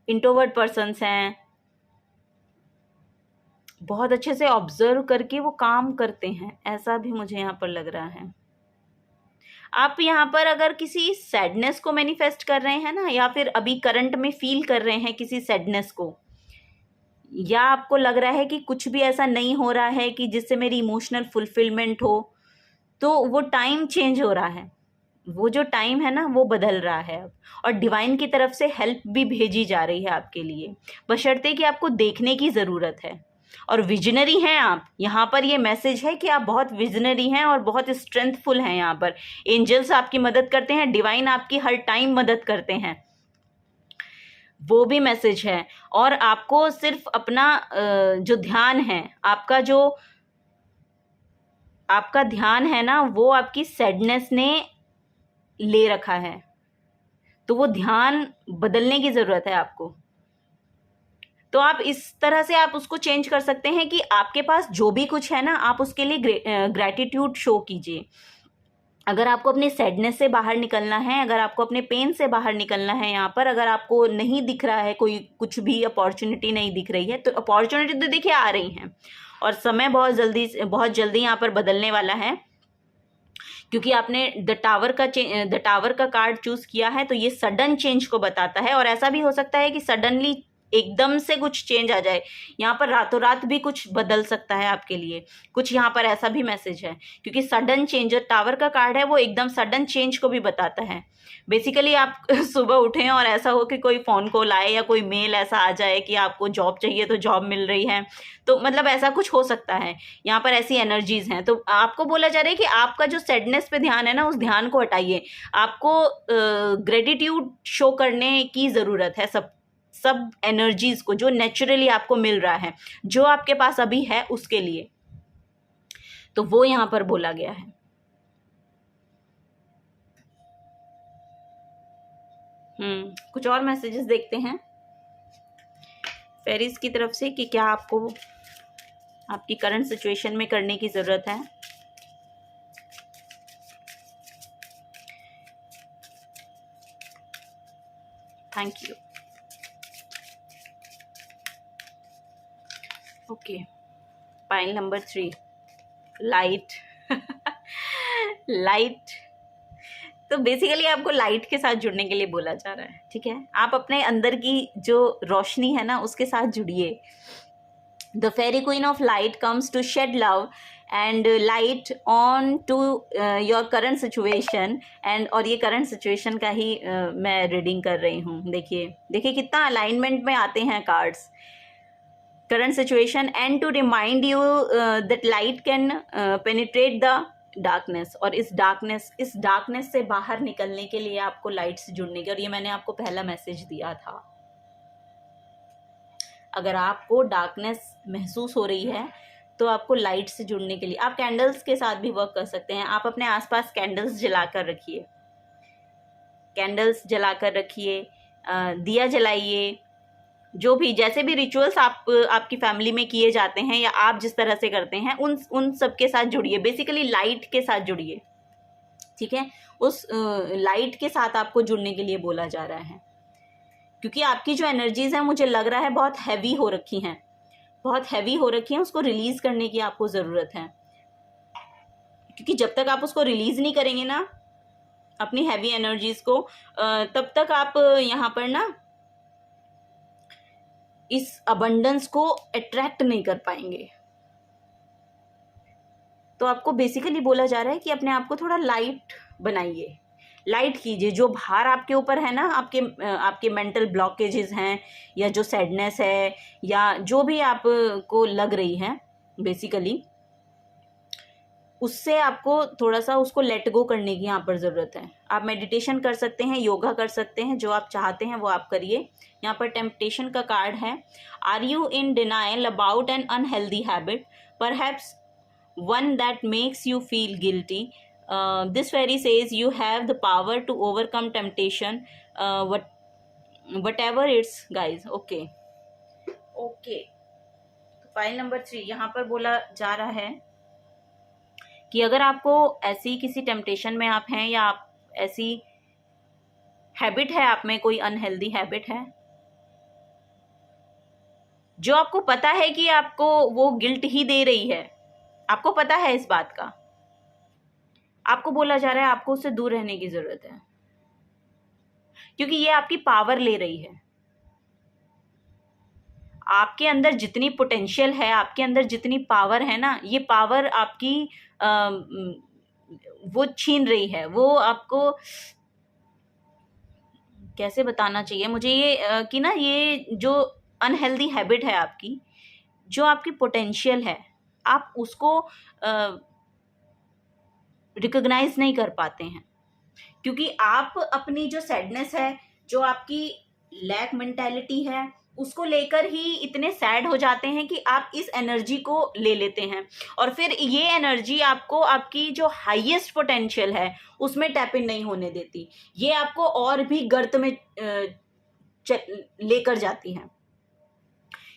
S1: इंट्रोवर्ट पर्सन्स हैं, बहुत अच्छे से ऑब्जर्व करके वो काम करते हैं, ऐसा भी मुझे यहाँ पर लग रहा है। आप यहाँ पर अगर किसी सैडनेस को मैनिफेस्ट कर रहे हैं ना, या फिर अभी करंट में फील कर रहे हैं किसी सैडनेस को, या आपको लग रहा है कि कुछ भी ऐसा नहीं हो रहा है कि जिससे मेरी इमोशनल फुलफिलमेंट हो, तो वो टाइम चेंज हो रहा है, वो जो टाइम है ना वो बदल रहा है अब, और डिवाइन की तरफ से हेल्प भी भेजी जा रही है आपके लिए, बशर्ते कि आपको देखने की ज़रूरत है। और विजनरी हैं आप, यहाँ पर ये मैसेज है कि आप बहुत विजनरी हैं और बहुत स्ट्रेंथफुल हैं। यहाँ पर एंजल्स आपकी मदद करते हैं, डिवाइन आपकी हर टाइम मदद करते हैं, वो भी मैसेज है। और आपको सिर्फ अपना जो ध्यान है, आपका ध्यान है ना, वो आपकी सैडनेस ने ले रखा है, तो वो ध्यान बदलने की ज़रूरत है आपको। तो आप इस तरह से आप उसको चेंज कर सकते हैं कि आपके पास जो भी कुछ है ना, आप उसके लिए ग्रैटिट्यूड शो कीजिए। अगर आपको अपने सैडनेस से बाहर निकलना है, अगर आपको अपने पेन से बाहर निकलना है, यहाँ पर अगर आपको नहीं दिख रहा है, कोई कुछ भी अपॉर्चुनिटी नहीं दिख रही है, तो अपॉर्चुनिटी तो देखिए आ रही हैं, और समय बहुत जल्दी यहाँ पर बदलने वाला है, क्योंकि आपने द टावर का कार्ड चूज किया है, तो ये सडन चेंज को बताता है। और ऐसा भी हो सकता है कि सडनली एकदम से कुछ चेंज आ जाए, यहाँ पर रातों रात भी कुछ बदल सकता है आपके लिए, कुछ यहाँ पर ऐसा भी मैसेज है, क्योंकि सडन चेंज, टावर का कार्ड है वो एकदम सडन चेंज को भी बताता है। बेसिकली आप सुबह उठें और ऐसा हो कि कोई फ़ोन कॉल आए या कोई मेल ऐसा आ जाए कि आपको जॉब चाहिए तो जॉब मिल रही है, तो मतलब ऐसा कुछ हो सकता है, यहाँ पर ऐसी एनर्जीज हैं। तो आपको बोला जा रहा है कि आपका जो सैडनेस पे ध्यान है ना, उस ध्यान को हटाइए, आपको ग्रेटिट्यूड शो करने की ज़रूरत है सब एनर्जीज को, जो नेचुरली आपको मिल रहा है, जो आपके पास अभी है उसके लिए, तो वो यहाँ पर बोला गया है। कुछ और मैसेजेस देखते हैं फेरीज की तरफ से कि क्या आपको आपकी करंट सिचुएशन में करने की ज़रूरत है। Thank you. Okay, pile number 3, light. Light, तो बेसिकली आपको लाइट के साथ जुड़ने के लिए बोला जा रहा है, ठीक है। आप अपने अंदर की जो रोशनी है ना उसके साथ जुड़िए। The fairy queen of light comes to shed love and light on to your current situation and, और ये करंट सिचुएशन का ही मैं रीडिंग कर रही हूँ। देखिए देखिए कितना अलाइनमेंट में आते हैं cards. Current situation and to remind you that light can penetrate the darkness, और इस डार्कनेस से बाहर निकलने के लिए आपको लाइट से जुड़ने की, और ये मैंने आपको पहला मैसेज दिया था। अगर आपको डार्कनेस महसूस हो रही है तो आपको लाइट से जुड़ने के लिए आप कैंडल्स के साथ भी वर्क कर सकते हैं। आप अपने आसपास कैंडल्स जलाकर रखिए, कैंडल्स जलाकर रखिए, दिया जलाइए, जो भी जैसे भी रिचुअल्स आपकी फैमिली में किए जाते हैं या आप जिस तरह से करते हैं उन सब के साथ जुड़िए। बेसिकली लाइट के साथ जुड़िए, ठीक है। उस लाइट के साथ आपको जुड़ने के लिए बोला जा रहा है, क्योंकि आपकी जो एनर्जीज हैं मुझे लग रहा है बहुत हैवी हो रखी हैं, बहुत हैवी हो रखी हैं। उसको रिलीज करने की आपको ज़रूरत है, क्योंकि जब तक आप उसको रिलीज नहीं करेंगे ना अपनी हैवी एनर्जीज को, तब तक आप यहाँ पर ना इस अबंडेंस को अट्रैक्ट नहीं कर पाएंगे। तो आपको बेसिकली बोला जा रहा है कि अपने आप को थोड़ा लाइट बनाइए, लाइट कीजिए। जो भार आपके ऊपर है ना, आपके मेंटल ब्लॉकेजेस हैं या जो सैडनेस है या जो भी आपको लग रही है बेसिकली, उससे आपको थोड़ा सा उसको लेट गो करने की यहाँ पर ज़रूरत है। आप मेडिटेशन कर सकते हैं, योगा कर सकते हैं, जो आप चाहते हैं वो आप करिए। यहाँ पर टेम्पटेशन का कार्ड है। Are you in denial about an unhealthy habit, perhaps one that makes you feel guilty? This fairy says you have the power to overcome temptation whatever it's guys. Okay okay, pile number 3 यहाँ पर बोला जा रहा है कि अगर आपको ऐसी किसी टेम्पटेशन में आप हैं या आप ऐसी हैबिट है आप में, कोई अनहेल्दी हैबिट है जो आपको पता है कि आपको वो गिल्ट ही दे रही है, आपको पता है इस बात का, आपको बोला जा रहा है आपको उससे दूर रहने की जरूरत है, क्योंकि ये आपकी पावर ले रही है। आपके अंदर जितनी पोटेंशियल है, आपके अंदर जितनी पावर है ना, ये पावर आपकी वो छीन रही है। वो आपको कैसे बताना चाहिए मुझे ये कि ना, ये जो अनहेल्दी हैबिट है आपकी, जो आपकी पोटेंशियल है, आप उसको रिकॉग्नाइज नहीं कर पाते हैं, क्योंकि आप अपनी जो सैडनेस है, जो आपकी लैक मेंटालिटी है, उसको लेकर ही इतने सैड हो जाते हैं कि आप इस एनर्जी को ले लेते हैं, और फिर ये एनर्जी आपको आपकी जो हाईएस्ट पोटेंशियल है उसमें टैप इन नहीं होने देती। ये आपको और भी गर्त में लेकर जाती है,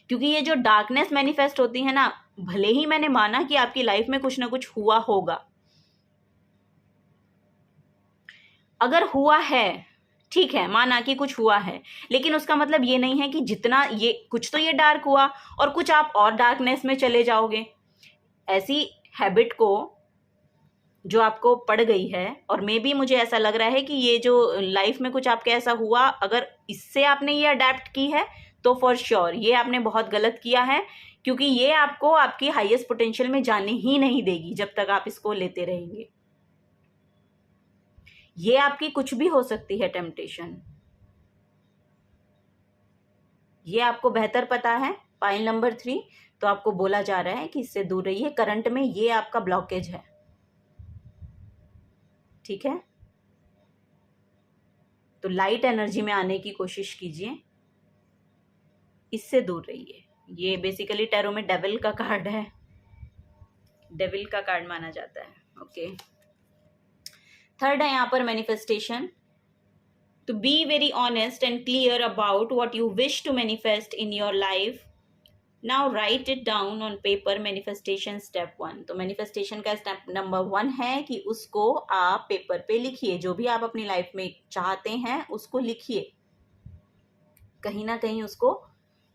S1: क्योंकि ये जो डार्कनेस मैनिफेस्ट होती है ना, भले ही मैंने माना कि आपकी लाइफ में कुछ ना कुछ हुआ होगा, अगर हुआ है ठीक है, माना कि कुछ हुआ है, लेकिन उसका मतलब ये नहीं है कि जितना ये कुछ तो ये डार्क हुआ और कुछ आप और डार्कनेस में चले जाओगे। ऐसी हैबिट को जो आपको पड़ गई है, और मे बी मुझे ऐसा लग रहा है कि ये जो लाइफ में कुछ आपके ऐसा हुआ, अगर इससे आपने ये अडेप्ट की है तो फॉर श्योर ये आपने बहुत गलत किया है, क्योंकि ये आपको आपकी हाईएस्ट पोटेंशियल में जाने ही नहीं देगी जब तक आप इसको लेते रहेंगे। ये आपकी कुछ भी हो सकती है टेम्पटेशन, ये आपको बेहतर पता है। पाइल नंबर 3, तो आपको बोला जा रहा है कि इससे दूर रहिए। करंट में ये आपका ब्लॉकेज है, ठीक है। तो लाइट एनर्जी में आने की कोशिश कीजिए, इससे दूर रहिए। ये बेसिकली टैरो में डेविल का कार्ड है, डेविल का कार्ड माना जाता है। ओके, थर्ड है यहाँ पर मैनिफेस्टेशन। तो be very honest and clear about what you wish to manifest in your life. Now write it down on paper. Manifestation step 1. तो मैनिफेस्टेशन का स्टेप नंबर 1 है कि उसको आप पेपर पे लिखिए. जो भी आप अपनी लाइफ में चाहते हैं उसको लिखिए. कहीं ना कहीं उसको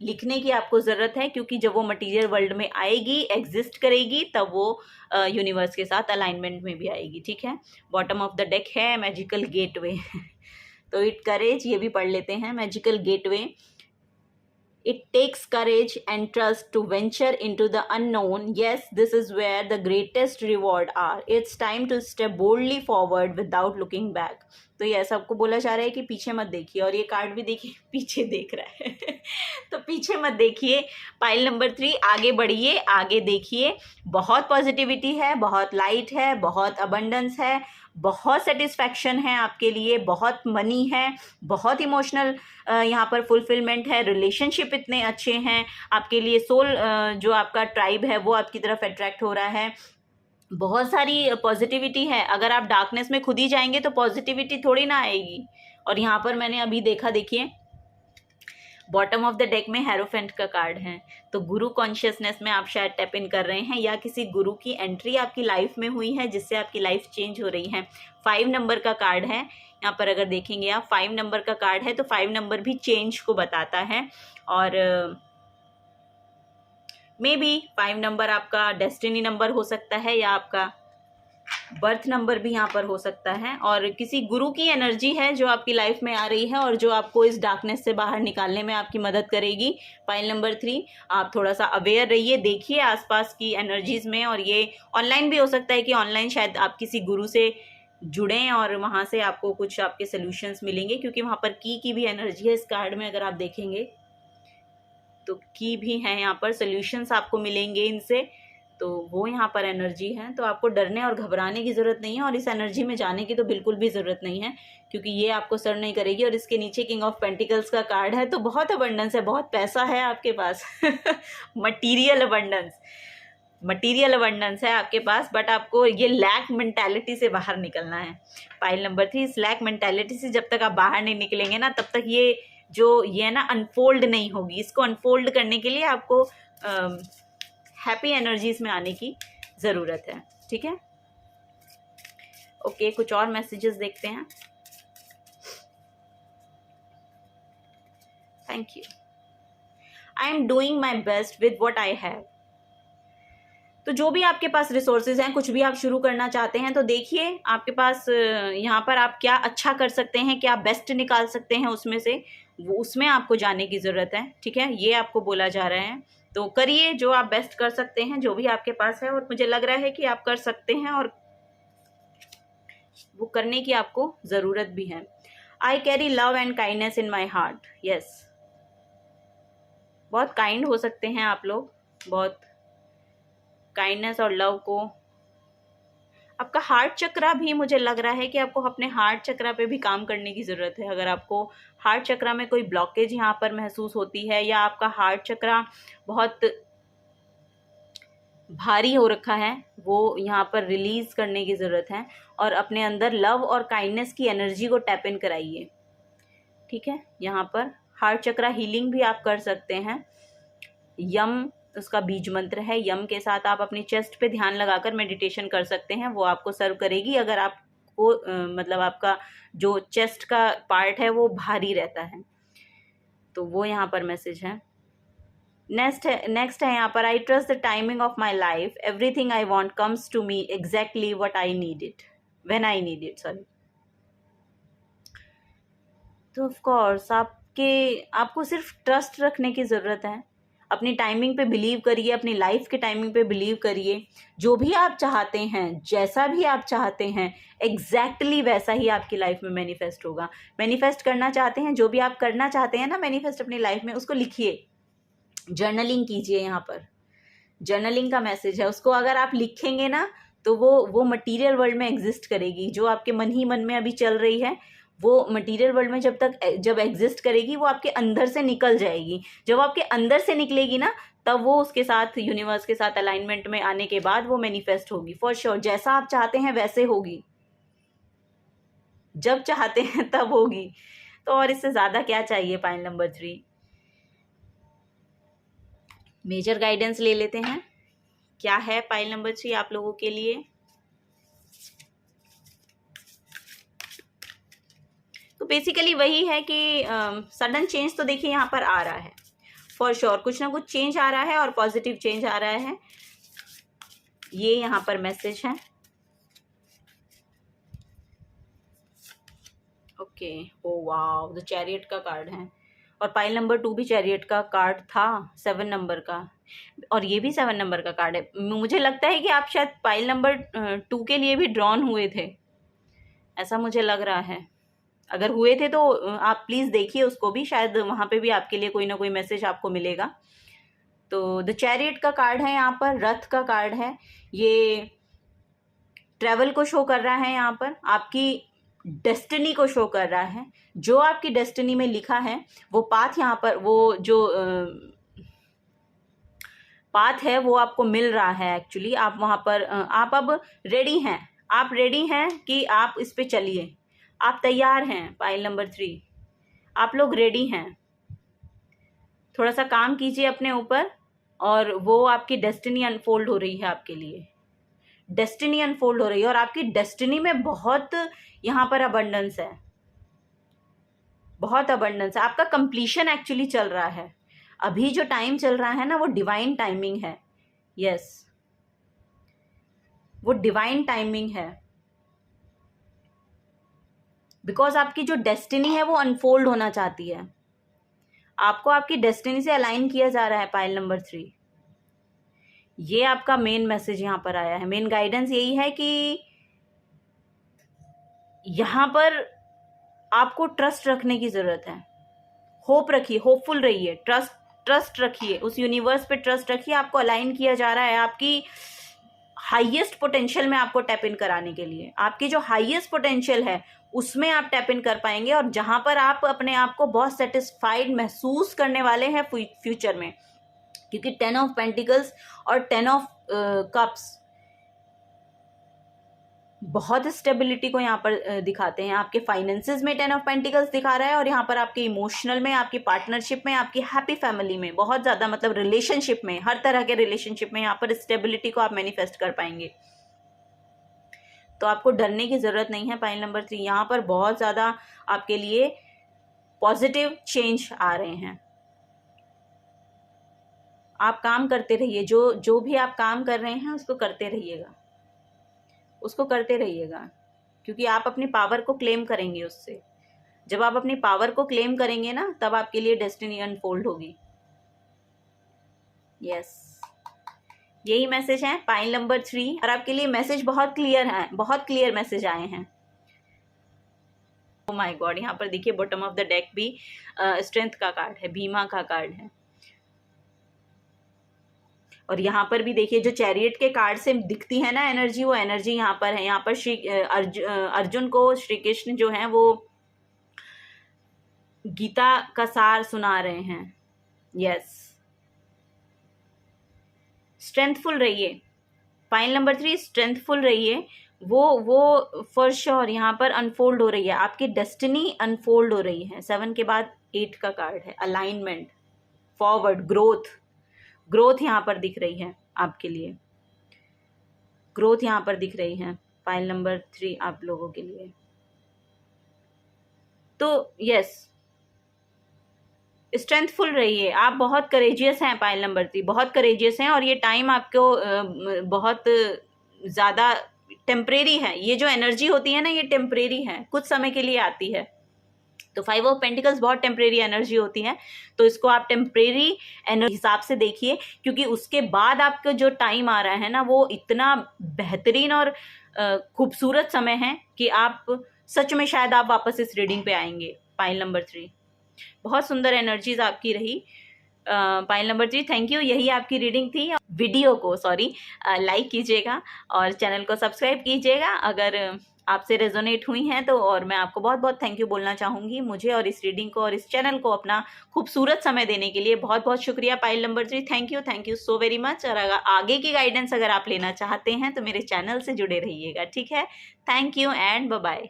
S1: लिखने की आपको ज़रूरत है, क्योंकि जब वो मटेरियल वर्ल्ड में आएगी, एग्जिस्ट करेगी, तब वो यूनिवर्स के साथ अलाइनमेंट में भी आएगी. ठीक है. बॉटम ऑफ द डेक है मैजिकल गेटवे. तो इट करेज, ये भी पढ़ लेते हैं. Magical gateway. It takes courage and trust to venture into the unknown. Yes, this is where the greatest reward are. It's time to step boldly forward without looking back. तो ये सबको बोला जा रहा है कि पीछे मत देखिए. और ये कार्ड भी देखिए पीछे देख रहा है. तो पीछे मत देखिए. पाइल नंबर 3, आगे बढ़िए, आगे देखिए. बहुत पॉजिटिविटी है, बहुत लाइट है, बहुत अबंडेंस है, बहुत सेटिस्फैक्शन है आपके लिए, बहुत मनी है, बहुत इमोशनल यहाँ पर फुलफिलमेंट है. रिलेशनशिप इतने अच्छे हैं आपके लिए. सोल जो आपका ट्राइब है वो आपकी तरफ अट्रैक्ट हो रहा है. बहुत सारी पॉजिटिविटी है. अगर आप डार्कनेस में खुद ही जाएंगे तो पॉजिटिविटी थोड़ी ना आएगी. और यहाँ पर मैंने अभी देखा, देखिए बॉटम ऑफ द डेक में हेरोफेंट का कार्ड है. तो गुरु कॉन्शियसनेस में आप शायद टैप इन कर रहे हैं, या किसी गुरु की एंट्री आपकी लाइफ में हुई है जिससे आपकी लाइफ चेंज हो रही है. 5 नंबर का कार्ड है यहाँ पर. अगर देखेंगे आप 5 नंबर का कार्ड है, तो 5 नंबर भी चेंज को बताता है. और मे बी 5 नंबर आपका डेस्टिनी नंबर हो सकता है, या आपका बर्थ नंबर भी यहाँ पर हो सकता है. और किसी गुरु की एनर्जी है जो आपकी लाइफ में आ रही है और जो आपको इस डार्कनेस से बाहर निकालने में आपकी मदद करेगी. पाइल नंबर 3, आप थोड़ा सा अवेयर रहिए, देखिए आसपास की एनर्जीज में. और ये ऑनलाइन भी हो सकता है कि ऑनलाइन शायद आप किसी गुरु से जुड़ें और वहाँ से आपको कुछ आपके सोल्यूशंस मिलेंगे, क्योंकि वहाँ पर की भी एनर्जी है इस कार्ड में. अगर आप देखेंगे तो की भी है यहाँ पर, सोल्यूशंस आपको मिलेंगे इनसे. तो वो यहाँ पर एनर्जी है. तो आपको डरने और घबराने की ज़रूरत नहीं है, और इस एनर्जी में जाने की तो बिल्कुल भी ज़रूरत नहीं है, क्योंकि ये आपको सर्व नहीं करेगी. और इसके नीचे किंग ऑफ पेंटिकल्स का कार्ड है. तो बहुत अबंडेंस है, बहुत पैसा है आपके पास. मटीरियल अबंडेंस है आपके पास. बट आपको ये लैक मेंटालिटी से बाहर निकलना है. पाइल नंबर 3, इस लैक मेंटालिटी से जब तक आप बाहर नहीं निकलेंगे ना, तब तक ये ना अनफोल्ड नहीं होगी. इसको अनफोल्ड करने के लिए आपको हैप्पी एनर्जीज में आने की ज़रूरत है. ठीक है. ओके, कुछ और मैसेजेस देखते हैं. Thank you. I am doing my best with what I have. तो जो भी आपके पास रिसोर्सेज हैं, कुछ भी आप शुरू करना चाहते हैं, तो देखिए आपके पास यहाँ पर आप क्या अच्छा कर सकते हैं, क्या बेस्ट निकाल सकते हैं उसमें से. उसमें आपको जाने की ज़रूरत है. ठीक है. ये आपको बोला जा रहा है. तो करिए जो आप बेस्ट कर सकते हैं, जो भी आपके पास है. और मुझे लग रहा है कि आप कर सकते हैं, और वो करने की आपको ज़रूरत भी है. I carry love and kindness in my heart. Yes, बहुत काइंड हो सकते हैं आप लोग. बहुत काइंडनेस और लव को, आपका हार्ट चक्रा भी, मुझे लग रहा है कि आपको अपने हार्ट चक्रा पे भी काम करने की ज़रूरत है. अगर आपको हार्ट चक्रा में कोई ब्लॉकेज यहाँ पर महसूस होती है, या आपका हार्ट चक्रा बहुत भारी हो रखा है, वो यहाँ पर रिलीज़ करने की ज़रूरत है. और अपने अंदर लव और काइंडनेस की एनर्जी को टैप इन कराइए. ठीक है. यहाँ पर हार्ट चक्रा हीलिंग भी आप कर सकते हैं. यम उसका बीज मंत्र है. यम के साथ आप अपनी चेस्ट पे ध्यान लगाकर मेडिटेशन कर सकते हैं. वो आपको सर्व करेगी अगर आपको मतलब आपका जो चेस्ट का पार्ट है वो भारी रहता है. तो वो यहाँ पर मैसेज है. नेक्स्ट है यहाँ पर, I trust the timing of my life. Everything I want comes to me exactly what I need it when I need it. Sorry. तो ऑफकोर्स आपको सिर्फ ट्रस्ट रखने की ज़रूरत है. अपनी टाइमिंग पे बिलीव करिए, अपनी लाइफ के टाइमिंग पे बिलीव करिए. जो भी आप चाहते हैं, जैसा भी आप चाहते हैं, एग्जैक्टली वैसा ही आपकी लाइफ में मैनिफेस्ट होगा. मैनिफेस्ट करना चाहते हैं, जो भी आप करना चाहते हैं ना मैनिफेस्ट अपनी लाइफ में, उसको लिखिए, जर्नलिंग कीजिए. यहाँ पर जर्नलिंग का मैसेज है. उसको अगर आप लिखेंगे ना, तो वो मटीरियल वर्ल्ड में एग्जिस्ट करेगी. जो आपके मन ही मन में अभी चल रही है, वो मटीरियल वर्ल्ड में जब एग्जिस्ट करेगी, वो आपके अंदर से निकल जाएगी. जब आपके अंदर से निकलेगी ना, तब वो उसके साथ, यूनिवर्स के साथ अलाइनमेंट में आने के बाद वो मैनिफेस्ट होगी. फॉर श्योर, जैसा आप चाहते हैं वैसे होगी. जब चाहते हैं तब होगी, तो और इससे ज़्यादा क्या चाहिए। पॉइंट नंबर 3, मेजर गाइडेंस ले लेते हैं, क्या है पॉइंट नंबर 3 आप लोगों के लिए। तो बेसिकली वही है कि सडन चेंज तो देखिए यहाँ पर आ रहा है, फॉर श्योर कुछ ना कुछ चेंज आ रहा है और पॉजिटिव चेंज आ रहा है, ये यहाँ पर मैसेज है। Okay, oh wow, the chariot का कार्ड है और पाइल नंबर 2 भी चैरियट का कार्ड था, 7 नंबर का, और ये भी 7 नंबर का कार्ड है। मुझे लगता है कि आप शायद पाइल नंबर 2 के लिए भी ड्रॉन हुए थे, ऐसा मुझे लग रहा है। अगर हुए थे तो आप प्लीज़ देखिए उसको भी, शायद वहाँ पे भी आपके लिए कोई ना कोई मैसेज आपको मिलेगा। तो द चैरियट का कार्ड है यहाँ पर, रथ का कार्ड है, ये ट्रैवल को शो कर रहा है, यहाँ पर आपकी डेस्टिनी को शो कर रहा है। जो आपकी डेस्टिनी में लिखा है वो पाथ यहाँ पर, वो जो पाथ है वो आपको मिल रहा है एक्चुअली। आप वहाँ पर आप अब रेडी हैं, आप रेडी हैं कि आप इस पे चलिए, आप तैयार हैं। पाइल नंबर 3, आप लोग रेडी हैं, थोड़ा सा काम कीजिए अपने ऊपर और वो आपकी डेस्टिनी अनफोल्ड हो रही है आपके लिए, डेस्टिनी अनफोल्ड हो रही है और आपकी डेस्टिनी में बहुत यहाँ पर अबंडेंस है, बहुत अबंडेंस है। आपका कंप्लीशन एक्चुअली चल रहा है, अभी जो टाइम चल रहा है ना वो डिवाइन टाइमिंग है। यस, वो डिवाइन टाइमिंग है, बिकॉज आपकी जो डेस्टिनी है वो अनफोल्ड होना चाहती है, आपको आपकी डेस्टिनी से अलाइन किया जा रहा है। पाइल नंबर 3, ये आपका मेन मैसेज यहाँ पर आया है, मेन गाइडेंस यही है कि यहाँ पर आपको ट्रस्ट रखने की जरूरत है, होप रखिए, होपफुल रहिए, ट्रस्ट रखिए, उस यूनिवर्स पे ट्रस्ट रखिए। आपको अलाइन किया जा रहा है आपकी हाईएस्ट पोटेंशियल में, आपको टैप इन कराने के लिए। आपकी जो हाईएस्ट पोटेंशियल है उसमें आप टैप इन कर पाएंगे और जहां पर आप अपने आप को बहुत सेटिस्फाइड महसूस करने वाले हैं फ्यूचर में, क्योंकि 10 ऑफ पेंटिकल्स और 10 ऑफ कप्स बहुत स्टेबिलिटी को यहाँ पर दिखाते हैं। आपके फाइनेंसेस में 10 ऑफ पेंटिकल्स दिखा रहा है और यहाँ पर आपके इमोशनल में, आपकी पार्टनरशिप में, आपकी हैप्पी फैमिली में, बहुत ज़्यादा मतलब रिलेशनशिप में, हर तरह के रिलेशनशिप में यहाँ पर स्टेबिलिटी को आप मैनिफेस्ट कर पाएंगे। तो आपको डरने की ज़रूरत नहीं है। पाइल नंबर 3, यहाँ पर बहुत ज़्यादा आपके लिए पॉजिटिव चेंज आ रहे हैं। आप काम करते रहिए, जो भी आप काम कर रहे हैं उसको करते रहिएगा, उसको करते रहिएगा, क्योंकि आप अपनी पावर को क्लेम करेंगे उससे। जब आप अपनी पावर को क्लेम करेंगे ना, तब आपके लिए डेस्टिनी अनफोल्ड होगी। यस, यही मैसेज है पाइल नंबर 3, और आपके लिए मैसेज बहुत क्लियर है, बहुत क्लियर मैसेज आए हैं। ओ माय गॉड, यहाँ पर देखिए बॉटम ऑफ द डेक भी स्ट्रेंथ का कार्ड है, भीमा का कार्ड है, और यहाँ पर भी देखिए जो चैरियट के कार्ड से दिखती है ना एनर्जी, वो एनर्जी यहाँ पर है। यहाँ पर श्री अर्जुन को श्री कृष्ण जो हैं वो गीता का सार सुना रहे हैं। यस, स्ट्रेंथफुल रहिए। पाइल नंबर 3, स्ट्रेंथफुल रहिए, वो फॉर श्योर यहाँ पर अनफोल्ड हो रही है, आपकी डेस्टिनी अनफोल्ड हो रही है। 7 के बाद 8 का कार्ड है, अलाइनमेंट, फॉरवर्ड, ग्रोथ यहाँ पर दिख रही है आपके लिए, ग्रोथ यहाँ पर दिख रही है पाइल नंबर 3 आप लोगों के लिए। तो यस, स्ट्रेंथफुल रहिए, आप बहुत करेजियस हैं पाइल नंबर 3, बहुत करेजियस हैं, और ये टाइम आपको बहुत ज़्यादा टेम्परेरी है। ये जो एनर्जी होती है ना, ये टेम्परेरी है, कुछ समय के लिए आती है। तो 5 ऑफ पेंटिकल्स बहुत टेम्परेरी एनर्जी होती है, तो इसको आप टेम्परेरी एनर्जी हिसाब से देखिए, क्योंकि उसके बाद आपका जो टाइम आ रहा है ना, वो इतना बेहतरीन और खूबसूरत समय है कि आप सच में शायद आप वापस इस रीडिंग पे आएंगे। पाइल नंबर 3, बहुत सुंदर एनर्जीज आपकी रही। पाइल नंबर 3, थैंक यू, यही आपकी रीडिंग थी। वीडियो को लाइक कीजिएगा और चैनल को सब्सक्राइब कीजिएगा अगर आपसे रेजोनेट हुई हैं तो, और मैं आपको बहुत बहुत थैंक यू बोलना चाहूँगी, मुझे और इस रीडिंग को और इस चैनल को अपना खूबसूरत समय देने के लिए बहुत बहुत शुक्रिया। Pile number 3, thank you so very much. और अगर आगे की गाइडेंस अगर आप लेना चाहते हैं तो मेरे चैनल से जुड़े रहिएगा, ठीक है। Thank you and bye bye.